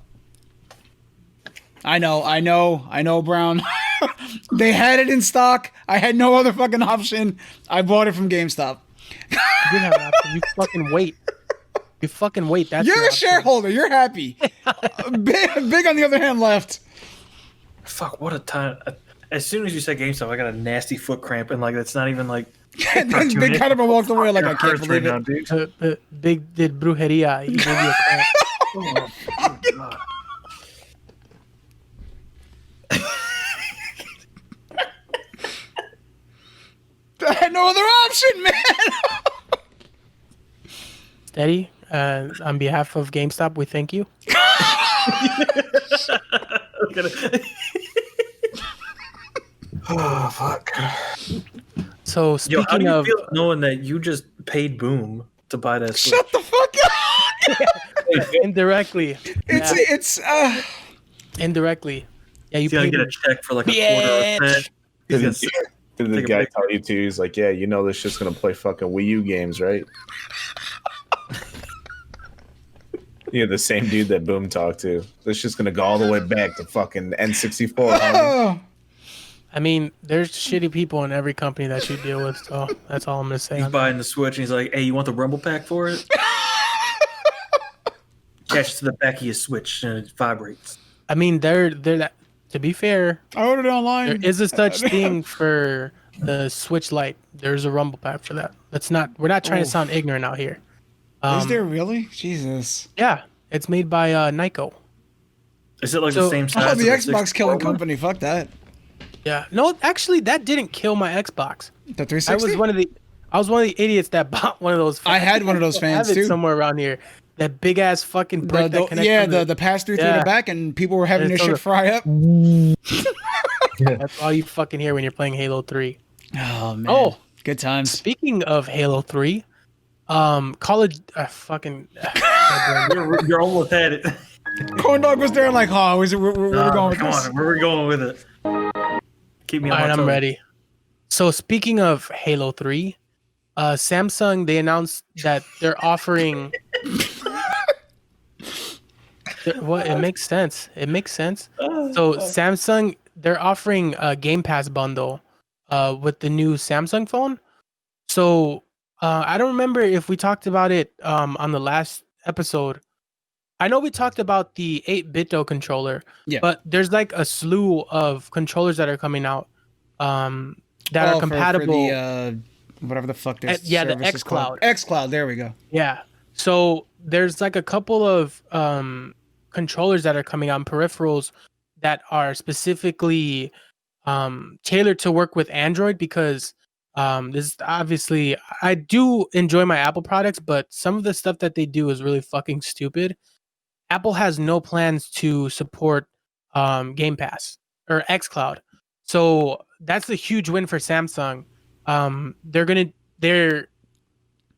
I know, Brown. They had it in stock. I had no other fucking option. I bought it from GameStop. You didn't have an option. You fucking wait. That's you're a shareholder. You're happy. Big on the other hand left. Fuck, what a time. As soon as you said GameStop, I got a nasty foot cramp, and like that's not even like. They kind of walked away like, I can't believe it. Big did brujeria. He gave you a cramp. Oh, God. I had no other option, man. Steady. On behalf of GameStop, we thank you. Oh fuck. So speaking how do you of feel knowing that you just paid Boom to buy that Switch? Shut the fuck up. indirectly. It's indirectly. Yeah, you He's gonna get a check for like a quarter of a cent. Did the guy tell you too? He's like, yeah, you know this shit's gonna play fucking Wii U games, right? Yeah, the same dude that Boom talked to. This shit's gonna go all the way back to fucking N64. oh. I mean, there's shitty people in every company that you deal with, so that's all I'm gonna say. He's buying the Switch and he's like, hey, you want the Rumble Pack for it? Attached to the back of your Switch and it vibrates. I mean, they're that. To be fair, I ordered it online. there is a such thing for the Switch Lite. There's a Rumble Pack for that. We're not trying to sound ignorant out here. Is there really? Jesus. Yeah, it's made by Nyko. Is it like the same size? Oh, the as Xbox killing 64? company. Fuck that. Yeah, no, actually, that didn't kill my Xbox. The 360. I was one of the idiots that bought one of those. I had one of those fans have it too. somewhere around here. That big ass fucking brick that connects. The pass through the back, and people were having their shit fry up. That's all you fucking hear when you're playing Halo 3. Oh man. Oh, good times. speaking of Halo 3, college fucking. You're almost at it. Corn Dog was there like, oh, where we going with Come this? on, where are we going with it? Keep me on All right, my I'm toes. ready. So speaking of Halo 3, Samsung, they announced that they're offering. What? It makes sense. So Samsung, they're offering a Game Pass bundle with the new Samsung phone. So I don't remember if we talked about it on the last episode. I know we talked about the 8-bit controller, but there's like a slew of controllers that are coming out that are compatible. For the, whatever the fuck this the service is called. Xcloud. Xcloud, there we go. Yeah. So there's like a couple of controllers that are coming out, peripherals that are specifically tailored to work with Android, because this obviously, I do enjoy my Apple products, but some of the stuff that they do is really fucking stupid. Apple has no plans to support Game Pass or Xcloud. So that's a huge win for Samsung. They're going to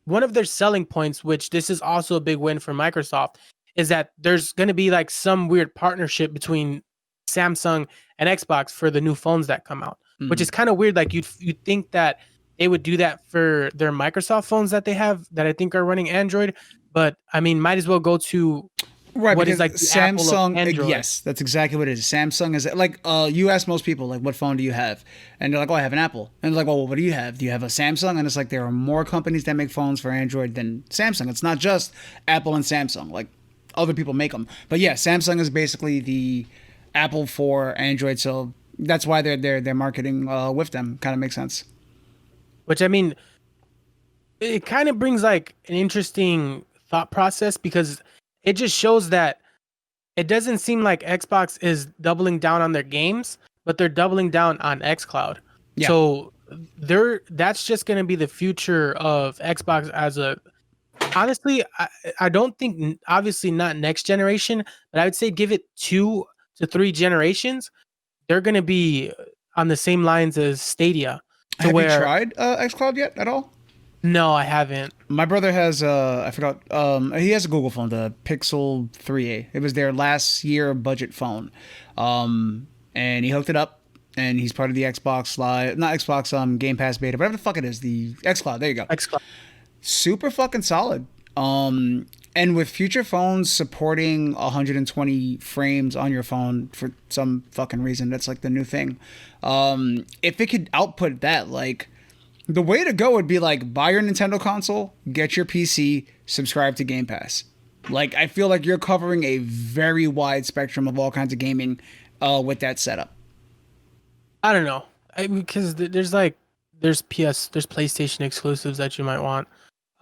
one of their selling points, which this is also a big win for Microsoft, is that there's going to be like some weird partnership between Samsung and Xbox for the new phones that come out, which is kind of weird. Like you'd think that they would do that for their Microsoft phones that they have that I think are running Android, but I mean, might as well go to Right, what because is like the Samsung, Apple of Android. yes, that's exactly what it is. Samsung is like, you ask most people, like, what phone do you have? And they're like, oh, I have an Apple. And they're like, well, what do you have? Do you have a Samsung? And it's like, there are more companies that make phones for Android than Samsung. It's not just Apple and Samsung. Like, other people make them. But yeah, Samsung is basically the Apple for Android. So that's why they're marketing with them. Kind of makes sense. Which, I mean, it kind of brings like an interesting thought process because it just shows that it doesn't seem like Xbox is doubling down on their games, but they're doubling down on Xcloud. Yeah. So that's just going to be the future of Xbox as a. Honestly, I don't think, obviously not next generation, but I would say give it 2 to 3 generations. They're going to be on the same lines as Stadia. Have you tried xCloud yet at all? No, I haven't. My brother has I forgot he has a Google phone, the Pixel 3a. It was their last year budget phone. And he hooked it up and he's part of the Xbox Live, not Xbox Game Pass beta, whatever the fuck it is, the xCloud. There you go. Xcloud. Super fucking solid. And with future phones supporting 120 frames on your phone for some fucking reason, that's like the new thing. If it could output that, like, the way to go would be like, buy your Nintendo console, get your PC, subscribe to Game Pass. Like, I feel like you're covering a very wide spectrum of all kinds of gaming with that setup. I don't know, because there's PlayStation exclusives that you might want.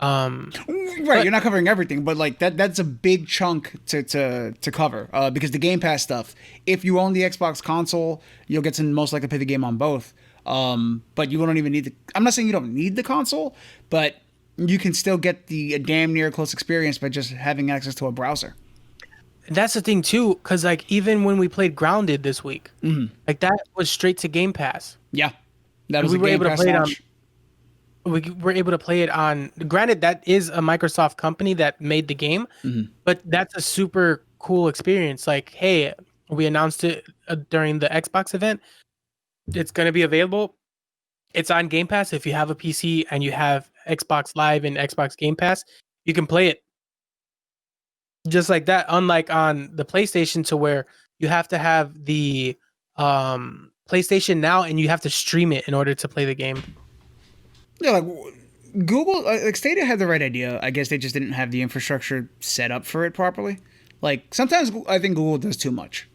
Right, you're not covering everything, but like that's a big chunk to cover because the Game Pass stuff, if you own the Xbox console, you'll get to most likely play the game on both. But you don't even need I'm not saying you don't need the console, but you can still get the damn near close experience by just having access to a browser. That's the thing too, because like even when we played Grounded this week, like that was straight to Game Pass. Yeah, that was we a were Game able Pass to play launch. We were able to play it on. Granted, that is a Microsoft company that made the game, but that's a super cool experience. Like, hey, we announced it during the Xbox event. It's going to be available. It's on Game Pass. If you have a PC and you have Xbox Live and Xbox Game Pass, you can play it just like that. Unlike on the PlayStation, to where you have to have the PlayStation Now and you have to stream it in order to play the game. Yeah, like Google, like Stadia had the right idea. I guess they just didn't have the infrastructure set up for it properly. Like sometimes I think Google does too much.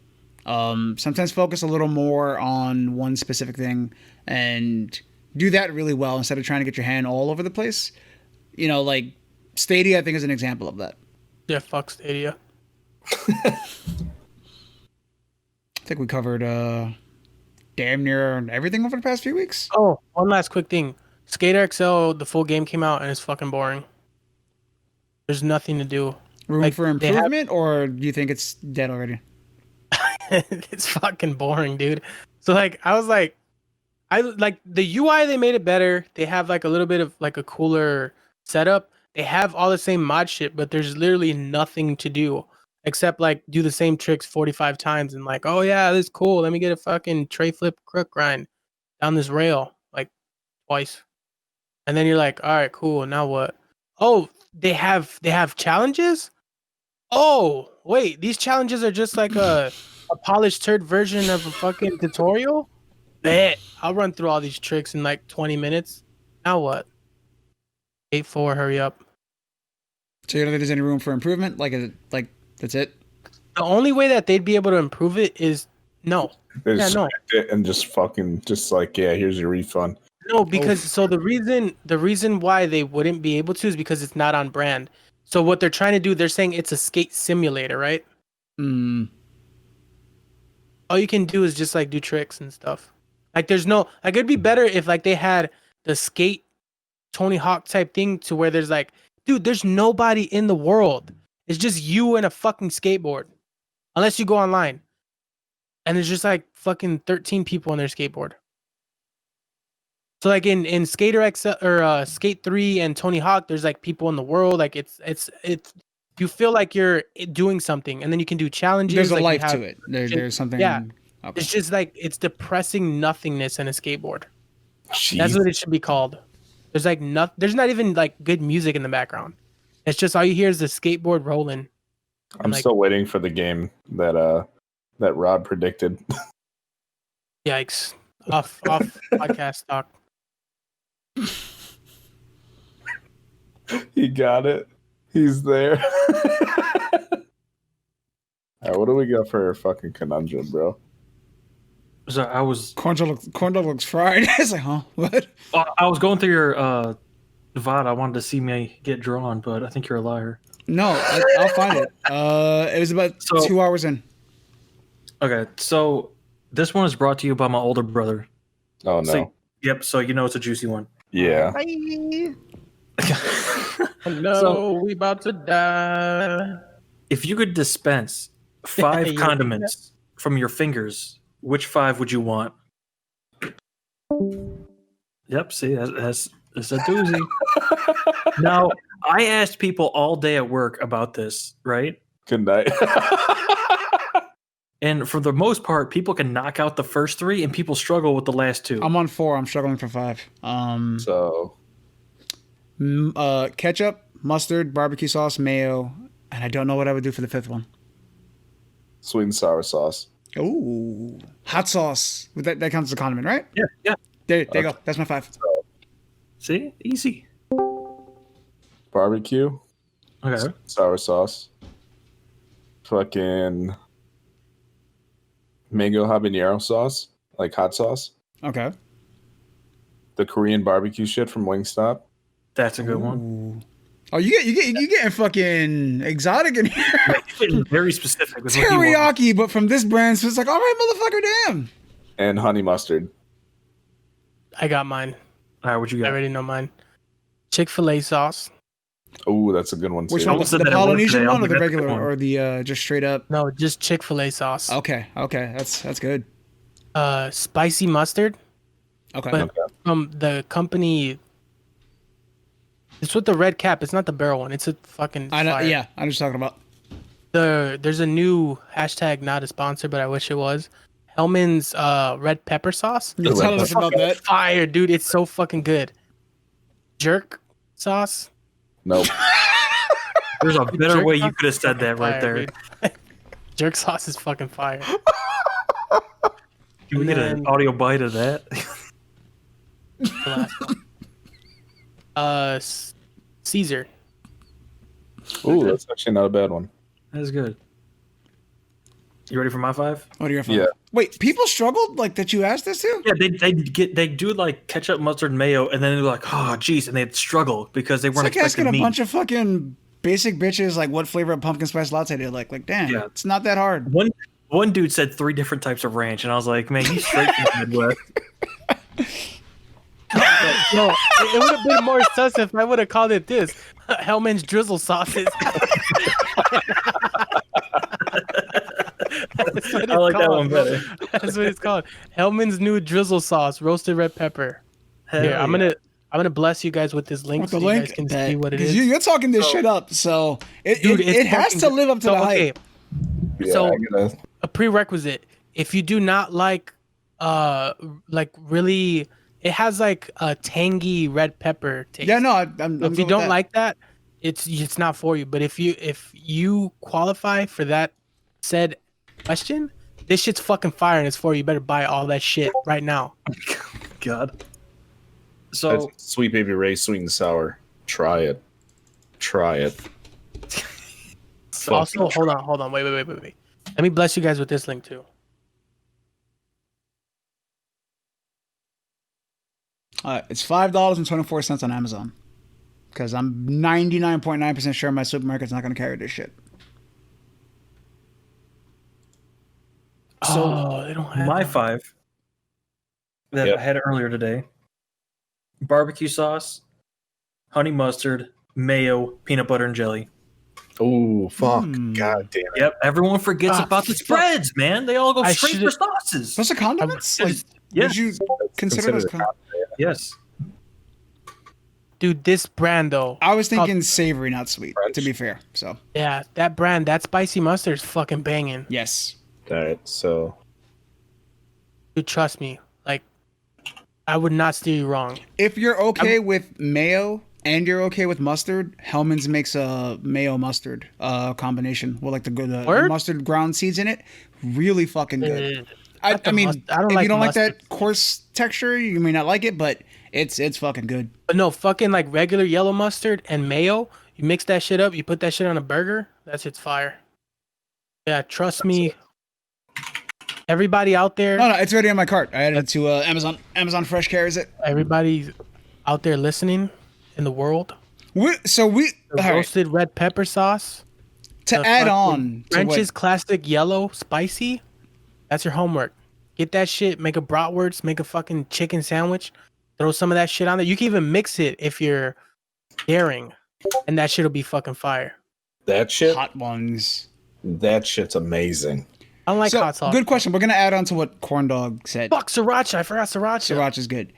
Sometimes focus a little more on one specific thing and do that really well instead of trying to get your hand all over the place. You know, like Stadia, I think is an example of that. Yeah, fuck Stadia. I think we covered damn near everything over the past few weeks. Oh, one last quick thing. Skater XL, the full game came out and it's fucking boring. There's nothing to do. Room for improvement, or do you think it's dead already? It's fucking boring, dude. So like, I was like, I like the UI. They made it better. They have like a little bit of like a cooler setup. They have all the same mod shit, but there's literally nothing to do except like do the same tricks 45 times and like, oh yeah, this is cool. Let me get a fucking tray flip crook grind down this rail like twice. And then you're like, all right, cool. Now what? Oh, they have challenges? Oh, wait, these challenges are just like a polished third version of a fucking tutorial? Bet. I'll run through all these tricks in like 20 minutes. Now what? 8-4, hurry up. So you don't think there's any room for improvement? Like that's it? The only way that they'd be able to improve it is no. Yeah, no. And just fucking just like, yeah, here's your refund. No, because so the reason why they wouldn't be able to is because it's not on brand. So what they're trying to do, they're saying it's a skate simulator, right? All you can do is just like do tricks and stuff. Like there's no like it'd be better if like they had the skate Tony Hawk type thing to where there's like, dude, there's nobody in the world. It's just you and a fucking skateboard. Unless you go online. And there's just like fucking 13 people on their skateboard. So like in Skater X or Skate 3 and Tony Hawk, there's like people in the world. Like it's you feel like you're doing something, and then you can do challenges. There's a like life to it. There's something. Yeah. Okay. It's just like it's depressing nothingness in a skateboard. Jeez. That's what it should be called. There's like there's not even like good music in the background. It's just all you hear is the skateboard rolling. I'm like, still waiting for the game that Rob predicted. Yikes! Off podcast talk. He got it. He's there. All right, what do we got for a fucking conundrum, bro? So I was Corn dog looks fried. It's like, huh? What? I was going through your VOD. I wanted to see me get drawn, but I think you're a liar. No, I'll find it. It was about 2 hours in. Okay, so this one is brought to you by my older brother. Oh no. So, yep. So you know it's a juicy one. Yeah. No, we about to die. If you could dispense 5 condiments from your fingers, which 5 would you want? Yep. See, that's a doozy. Now, I asked people all day at work about this, right? Good night. And for the most part, people can knock out the first 3, and people struggle with the last 2. I'm on 4. I'm struggling for 5. So, Ketchup, mustard, barbecue sauce, mayo, and I don't know what I would do for the 5th one. sweet and sour sauce. Ooh, hot sauce. That counts as a condiment, right? Yeah. There you go. That's my 5. See? Easy. Barbecue. Okay. Sour sauce. Fucking mango habanero sauce, like hot sauce. Okay. The Korean barbecue shit from Wingstop. That's a good one. Ooh. Oh, you getting fucking exotic in here. Like, you're getting very specific with what you want. Teriyaki, but from this brand, so it's like, all right, motherfucker, damn. And honey mustard. I got mine. All right, what you I got? already know mine. Chick-fil-A sauce. Oh, that's a good one too. Which one? Almost said The that at work Polynesian today. one or the That's a regular, good one. or the just straight up? No, just Chick-fil-A sauce. Okay, that's good. Spicy mustard. Okay. But from the company, it's with the red cap. It's not the barrel one. It's a fucking I know. fire. Yeah, I'm just talking about. There's a new hashtag, not a sponsor, but I wish it was. Hellman's red pepper sauce. You're telling us about that. Fire, dude. It's so fucking good. Jerk sauce. Nope. There's a better Jerk way you sauce could have is said that fucking right fire, there. dude. Jerk sauce is fucking fire. Can we And get then- an audio bite of that? The last one. Caesar. Ooh, that's actually not a bad one. That's good. You ready for my 5? What are your 5? Yeah. Wait, people struggled like that you asked this to? Yeah, they do like ketchup, mustard, and mayo, and then they're like, oh, geez, and they'd struggle because they It's weren't like asking expecting a meat. bunch of fucking basic bitches like what flavor of pumpkin spice latte they like. Like, damn, Yeah. it's not that hard. One dude said 3 different types of ranch, and I was like, man, he's straight from the Midwest. No, it would have been more sus if I would have called it this. Hellman's drizzle sauces. I like that one better. That's what it's called. Hellman's new drizzle sauce, roasted red pepper. Hell Here, yeah. I'm gonna bless you guys with this link With so the you link, guys can see what it is. You're talking this shit up, so Dude, it's it has fucking to good. live up to So, the hype. Yeah, So- I gotta. A prerequisite: if you do not like really, it has like a tangy red pepper taste. Yeah, no, I'm If you don't like that, it's not for you. But if you qualify for that said question, this shit's fucking fire and it's for you. You better buy all that shit right now. God. So That's Sweet Baby Ray, sweet and sour. Try it. Also, hold on, wait. Let me bless you guys with this link too. It's $5.24 on Amazon because I'm 99.9% sure my supermarket's not going to carry this shit. So they don't have my that. 5 that Yep. I had earlier today: barbecue sauce, honey mustard, mayo, peanut butter, and jelly. Oh fuck! Hmm. God damn it! Yep, everyone forgets about the fuck. spreads, man. They all go I straight for should've- sauces. Those are condiments? I Like, just- yeah. would you consider those Considered a condiments? Yes. Dude, this brand though. I was thinking savory, not sweet. French. To be fair, so Yeah, that brand, that spicy mustard is fucking banging. yes. All right, so Dude, trust me. Like, I would not steer you wrong. If you're okay with mayo and you're okay with mustard, Hellman's makes a mayo mustard combination with like the Word? mustard ground seeds in it. Really fucking good. Not the I mean, I don't if like you don't like mustard. that coarse texture, you may not like it, but it's fucking good. But no, fucking like regular yellow mustard and mayo. You mix that shit up. You put that shit on a burger. That shit's fire. Yeah, trust me. Everybody out there, No, it's already on my cart. I added it to Amazon. Amazon Fresh carries it. everybody out there listening in the world, So we the all right, roasted red pepper sauce, to the add fucking on to French's what, classic yellow spicy. That's your homework. Get that shit. Make a bratwurst. Make a fucking chicken sandwich. Throw some of that shit on there. You can even mix it if you're daring, and that shit'll be fucking fire. that shit, hot ones. that shit's amazing. I don't like So hot sauce. good question. We're gonna add on to what Corn Dog said. Fuck sriracha. I forgot sriracha. Sriracha is good.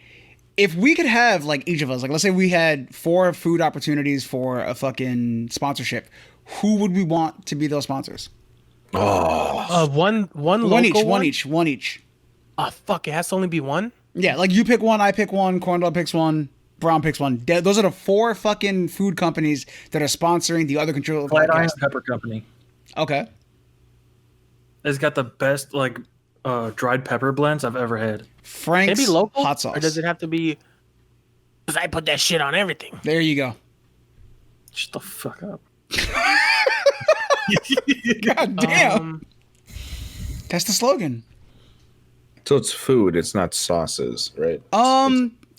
If we could have like each of us, like let's say we had 4 food opportunities for a fucking sponsorship, who would we want to be those sponsors? One local One each. Oh fuck! It has to only be one. Yeah, like you pick one, I pick one, Corn Dog picks one, Brown picks one. Those are the 4 fucking food companies that are sponsoring the Other Control Flat Iron podcast. Pepper Company. Okay. It's got the best like dried pepper blends I've ever had. Can Frank's it be local, hot sauce. or does it have to be? Because I put that shit on everything. There you go. Shut the fuck up. God damn. That's the slogan. So it's food, it's not sauces, right?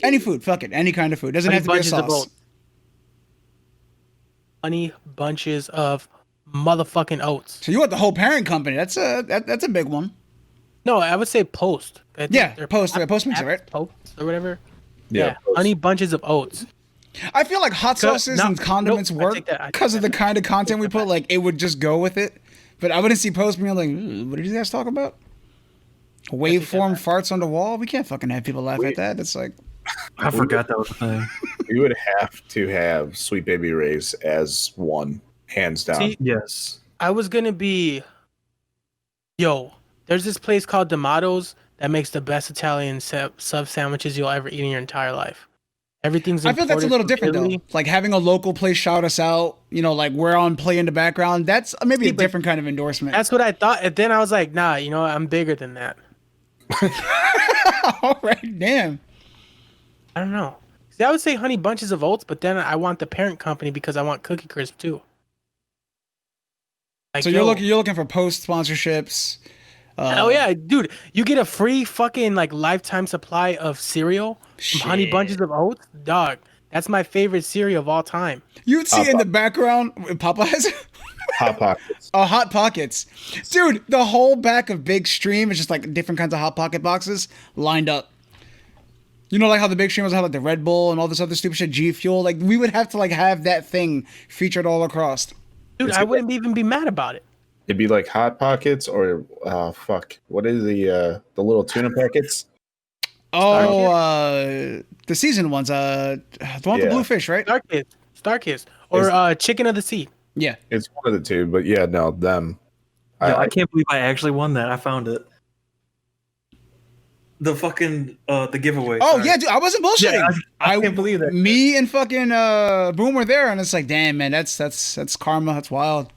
Any food, fuck it, any kind of food. Doesn't have to be a bunches of sauce. oats. Honey bunches of motherfucking oats. So you want the whole parent company? That's a big one. No, I would say Post. I think Yeah, they're Post makes it, right? Post or whatever. Yeah. Honey bunches of oats. I feel like hot sauces no, and condiments nope, I work take that- I take because of that the kind of content we put. Like it would just go with it. But I wouldn't see Post being like, "What did you guys talk about? Waveform farts on the wall? We can't fucking have people laugh at that." It's like, I forgot that was a thing. You would have to have Sweet Baby Ray's as one, hands down. See, Yes. I was gonna be. Yo, there's this place called D'Amato's that makes the best Italian sub sandwiches you'll ever eat in your entire life. Everything's. I feel that's a imported little from different Italy. though. Like having a local place shout us out, like we're on play in the background. That's maybe See, a but different kind of endorsement. That's what I thought, and then I was like, nah, I'm bigger than that. All right, damn. I don't know. See, I would say Honey Bunches of Oats, but then I want the parent company because I want Cookie Crisp too. Like, So you're looking for post sponsorships. Oh yeah, dude! You get a free fucking like lifetime supply of cereal from Honey Shit. Bunches of Oats, dog. That's my favorite cereal of all time. You'd see in the background Popeyes. Hot Pockets. Oh, Hot Pockets. Dude, the whole back of Big Stream is just like different kinds of Hot Pocket boxes lined up. Like how the Big Stream was had like the Red Bull and all this other stupid shit, G Fuel. Like we would have to like have that thing featured all across. Dude, I wouldn't even be mad about it. It'd be like Hot Pockets or what is the little tuna packets? Oh, the season ones. The one with the blue fish, right? Starkist, or Chicken of the Sea. Yeah. It's one of the two, but yeah, no, them. I can't believe I actually won that. I found it. The fucking the giveaway. Oh sorry. yeah, dude, I wasn't bullshitting. Yeah, I can't believe that. Me and fucking Boom were there, and it's like, damn man, that's karma. That's wild.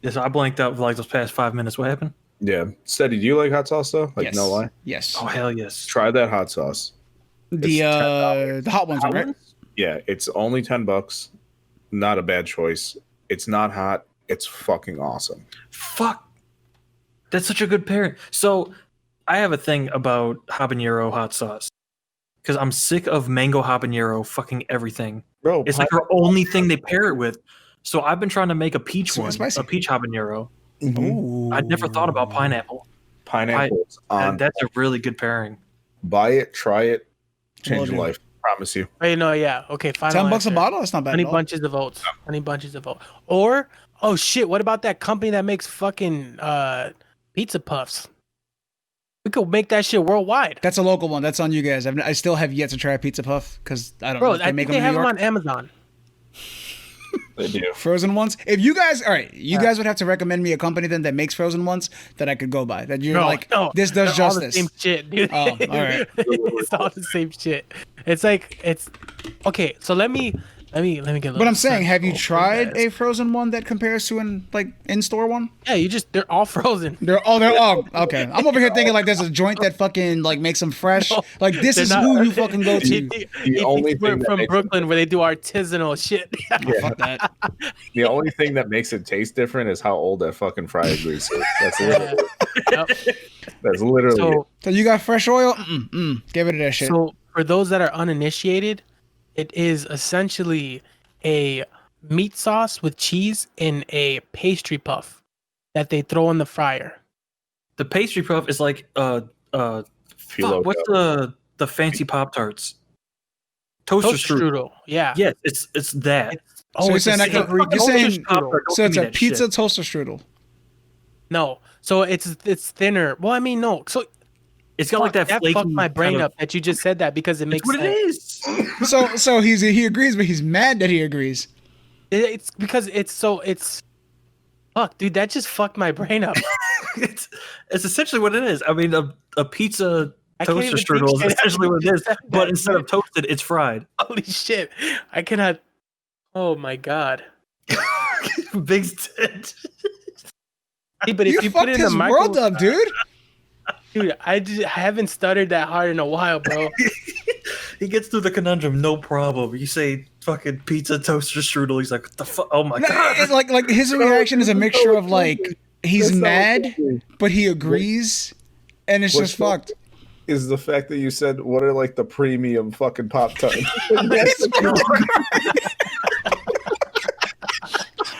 Yes, I blanked out for like those past 5 minutes. What happened? Yeah. Steady, do you like hot sauce though? Like Yes. no lie. Yes. Oh hell yes. Try that hot sauce. The hot ones, Hot right? ones? Yeah, it's only $10. Not a bad choice. It's not hot. It's fucking awesome. Fuck. That's such a good pairing. So I have a thing about habanero hot sauce because I'm sick of mango habanero fucking everything. Bro, It's like our only thing they pair it with. So I've been trying to make a peach Sweet and one, spicy. a peach habanero. Ooh. I'd never thought about pineapple. pineapples on. And that's a really good pairing. Buy it, try it, change Will your do. life. Promise you. Wait, no, yeah, okay, fine. $10 a bottle. That's not bad. Honey at all. Bunches of Oats. Honey Bunches of Oats. Or oh shit, what about that company that makes fucking pizza puffs? We could make that shit worldwide. That's a local one. That's on you guys. I still have yet to try a Pizza Puff because I don't know. Bro, I think they have them on Amazon. They do. Frozen ones. If you guys, all right, you guys would have to recommend me a company then that makes frozen ones that I could go by. That you're this does justice. All the same shit, dude. Oh, all right. It's all the same shit. It's like okay. So let me get. A little But I'm saying, have you sensible tried for you a guys. frozen one that compares to an in-store one? Yeah, they're all frozen. They're all okay. I'm over here thinking like there's a joint that fucking like makes them fresh. No, like this they're is not- who you fucking go to. The only thing that from makes Brooklyn where they do artisanal shit. Yeah. Fuck that. The only thing that makes it taste different is how old that fucking fryer grease is. That's literally. Yep. That's literally. So you got fresh oil? Give it to that shit. So for those that are uninitiated, it is essentially a meat sauce with cheese in a pastry puff that they throw in the fryer. The pastry puff is like Philo what's dough. the fancy Pop-Tarts? Toaster strudel. Yeah. Yes, it's that. So you're it's a saying that could- savory you're toaster saying- strudel. Don't So give it's me a that pizza shit. toaster strudel. No. So it's thinner. Well, I mean, no. So It's got like that flaky fucked my brain kind of- up that you just said that because it That's makes what sense. it is. So he agrees, but he's mad that he agrees. It's because it's fuck, dude. That just fucked my brain up. it's essentially what it is. I mean, a pizza I can't toaster even strudel is think essentially what it is, that. but instead of toasted, it's fried. Holy shit! I cannot. Oh my god. Big tit. Hey, but if You you put fucked it in his the world microwave, up, dude. dude, I haven't stuttered that hard in a while, bro. He gets through the conundrum, no problem. You say fucking pizza toaster strudel, he's like, what the fuck? Oh my No, god. it's like his reaction is a mixture of like he's That's not mad, what it is. but he agrees, and it's What's just fucked. Is the fact that you said what are like the premium fucking Pop-Tarts?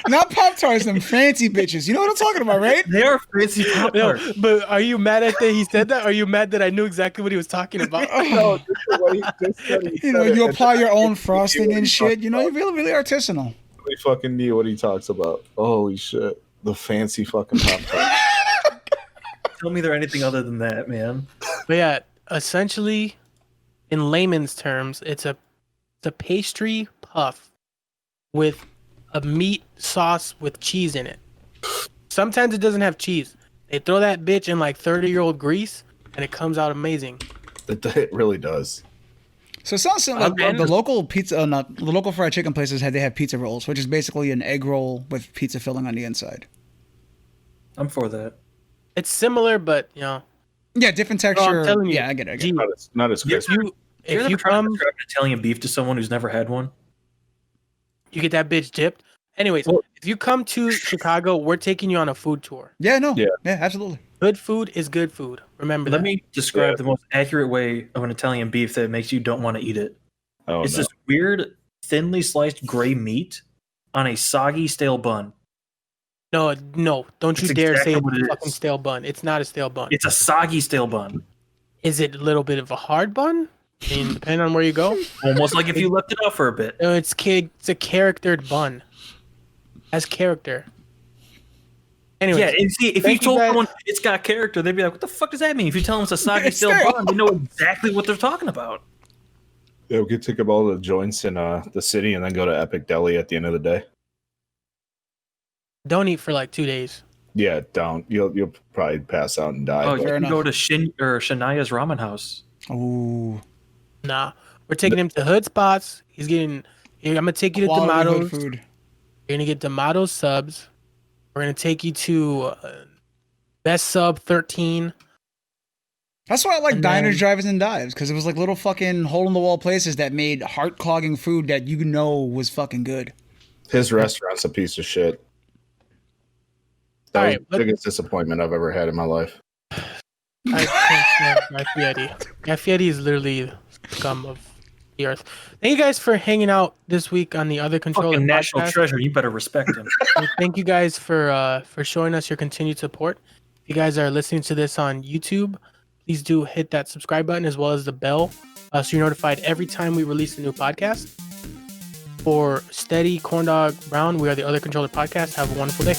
Not Pop-Tarts, them fancy bitches. You know what I'm talking about, right? They are fancy No, Pop-Tarts. but are you mad at that he said that? Or are you mad that I knew exactly what he was talking about? No, just the way just that he You know, said you it, apply and your then own he frosting and shit. fucking You know, you're really, really artisanal. really fucking knew what he talks about. Holy shit. The fancy fucking Pop-Tart. Tell me they're anything other than that, man. But yeah, essentially, in layman's terms, it's a pastry puff with a meat sauce with cheese in it. Sometimes it doesn't have cheese. They throw that bitch in like 30-year-old grease, and it comes out amazing. It really does. So it sounds like Okay. the local pizza, not the local fried chicken places they have pizza rolls, which is basically an egg roll with pizza filling on the inside. I'm for that. It's similar, but you know, Yeah, different texture. telling you. Yeah, I get it. Gee, Not as crispy. if you come, describe Italian beef to someone who's never had one, you get that bitch dipped. Anyways, Well- if you come to Chicago, we're taking you on a food tour. Yeah, no. Yeah. Yeah, absolutely. Good food is good food. Remember let that. me describe Yeah. the most accurate way of an Italian beef that makes you don't want to eat it. Oh, It's no. this weird, thinly sliced gray meat on a soggy, stale bun. No, don't you That's dare exactly say what it's it a fucking is. stale bun. It's not a stale bun. It's a soggy, stale bun. Is it a little bit of a hard bun? I mean, depending on where you go. Almost like if you left it out for a bit. No, it's a charactered bun. Has character. Anyway, Yeah, and see, if you thank you told guys- someone it's got character, they'd be like, what the fuck does that mean? If you tell them it's a soggy, It's stale stale. bun, they know exactly what they're talking about. Yeah, we could take up all the joints in the city and then go to Epic Deli at the end of the day. don't eat for like 2 days. Yeah, don't. You'll probably pass out and die. Oh, but- you fair can enough. go to Shania's Ramen House. Ooh. Nah, we're taking him to hood spots. I'm gonna take you to Quality hood Tomatoes. food. You're gonna get Tomatoes subs. We're gonna take you to Best Sub 13. That's why I like And diners, then- drive-ins, and dives, because it was like little fucking hole-in-the-wall places that made heart-clogging food that you know was fucking good. His restaurant's a piece of shit. That All was right, the biggest disappointment I've ever had in my life. I can't stand Guy Fieri. Guy Fieri is literally the scum of the earth. Thank you guys for hanging out this week on the Other Controller Fucking national podcast. treasure. You better respect him. And thank you guys for showing us your continued support. If you guys are listening to this on YouTube, please do hit that subscribe button as well as the bell so you're notified every time we release a new podcast. For Steady, Corndog, Brown, we are the Other Controller Podcast. Have a wonderful day.